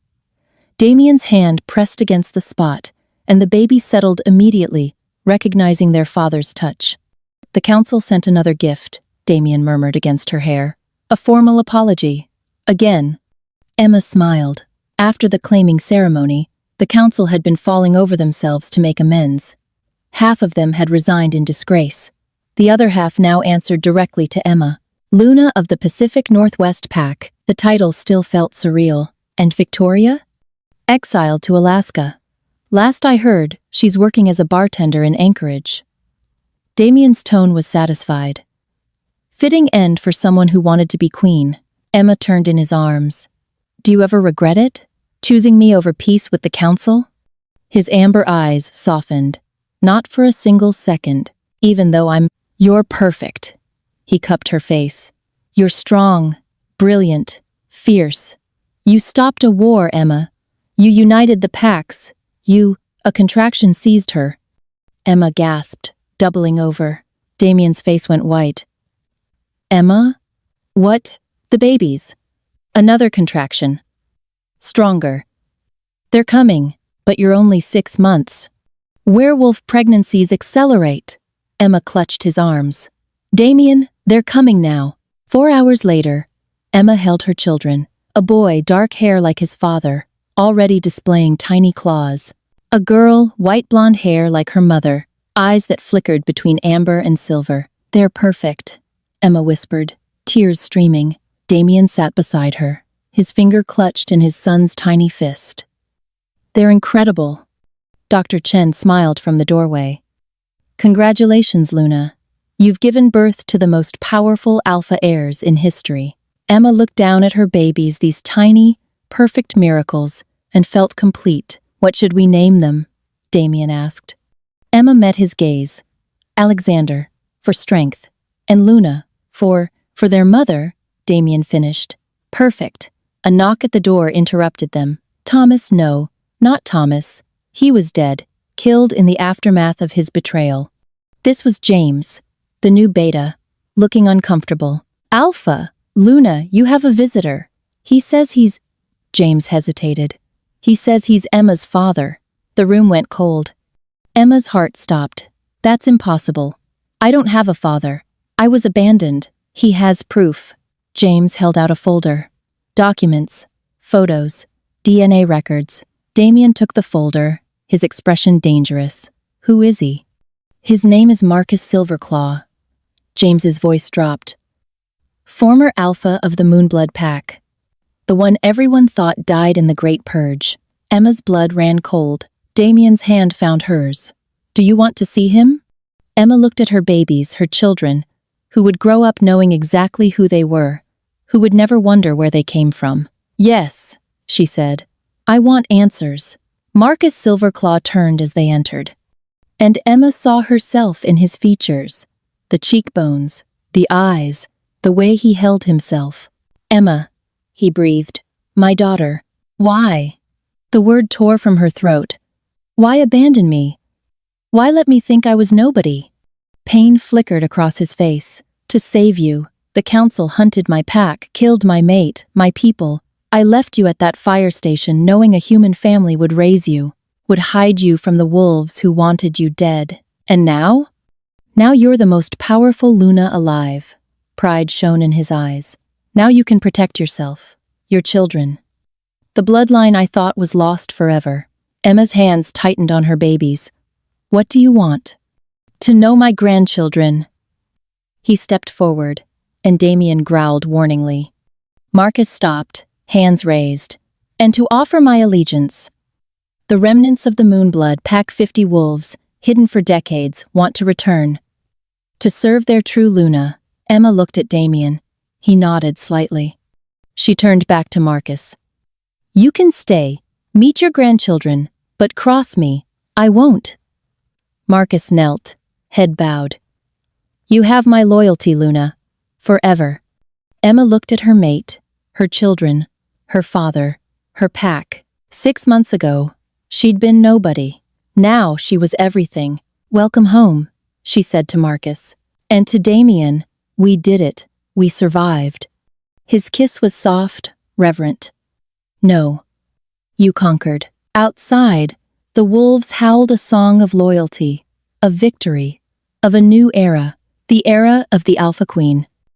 [SPEAKER 1] Damien's hand pressed against the spot, and the baby settled immediately, recognizing their father's touch. "The council sent another gift," Damien murmured against her hair. "A formal apology. Again." Emma smiled. After the claiming ceremony, the council had been falling over themselves to make amends. Half of them had resigned in disgrace. The other half now answered directly to Emma. Luna of the Pacific Northwest Pack. The title still felt surreal. And Victoria? Exiled to Alaska. Last I heard, she's working as a bartender in Anchorage. Damien's tone was satisfied. Fitting end for someone who wanted to be queen. Emma turned in his arms. Do you ever regret it? Choosing me over peace with the council? His amber eyes softened. Not for a single second, even though You're perfect. He cupped her face. You're strong, brilliant, fierce. You stopped a war, Emma. You united the packs. A contraction seized her. Emma gasped, doubling over. Damien's face went white. Emma? What? The babies. Another contraction. Stronger. They're coming, but you're only 6 months. Werewolf pregnancies accelerate. Emma clutched his arms. Damien, they're coming now. 4 hours later, Emma held her children. A boy, dark hair like his father, already displaying tiny claws. A girl, white blonde hair like her mother, eyes that flickered between amber and silver. They're perfect, Emma whispered, tears streaming. Damien sat beside her, his finger clutched in his son's tiny fist. They're incredible. Dr. Chen smiled from the doorway. Congratulations, Luna. You've given birth to the most powerful alpha heirs in history. Emma looked down at her babies, these tiny, perfect miracles, and felt complete. What should we name them? Damien asked. Emma met his gaze. Alexander, for strength, and Luna, for their mother, Damien finished. Perfect. A knock at the door interrupted them. Thomas, no, not Thomas. He was dead, killed in the aftermath of his betrayal. This was James, the new beta, looking uncomfortable. Alpha, Luna, you have a visitor. He says he's... James hesitated. He says he's Emma's father. The room went cold. Emma's heart stopped. That's impossible. I don't have a father. I was abandoned. He has proof. James held out a folder. Documents, photos, DNA records. Damien took the folder, his expression dangerous. Who is he? His name is Marcus Silverclaw. James's voice dropped. Former alpha of the Moonblood Pack. The one everyone thought died in the Great Purge. Emma's blood ran cold. Damien's hand found hers. Do you want to see him? Emma looked at her babies, her children, who would grow up knowing exactly who they were, who would never wonder where they came from. Yes, she said. I want answers. Marcus Silverclaw turned as they entered. And Emma saw herself in his features, the cheekbones, the eyes, the way he held himself. Emma, he breathed. My daughter. Why? The word tore from her throat. Why abandon me? Why let me think I was nobody? Pain flickered across his face. To save you, the council hunted my pack, killed my mate, my people. I left you at that fire station knowing a human family would raise you, would hide you from the wolves who wanted you dead. And now? Now you're the most powerful Luna alive. Pride shone in his eyes. Now you can protect yourself, your children. The bloodline I thought was lost forever. Emma's hands tightened on her babies. What do you want? To know my grandchildren. He stepped forward, and Damien growled warningly. Marcus stopped, hands raised. And to offer my allegiance. The remnants of the Moonblood Pack 50 wolves, hidden for decades, want to return. To serve their true Luna. Emma looked at Damien. He nodded slightly. She turned back to Marcus. You can stay, meet your grandchildren, but cross me. I won't. Marcus knelt, head bowed. You have my loyalty, Luna. Forever. Emma looked at her mate, her children, her father, her pack. 6 months ago, she'd been nobody. Now she was everything. Welcome home, she said to Marcus. And to Damien, we did it. We survived. His kiss was soft, reverent. No. You conquered. Outside, the wolves howled a song of loyalty, of victory, of a new era, the era of the Alpha Queen.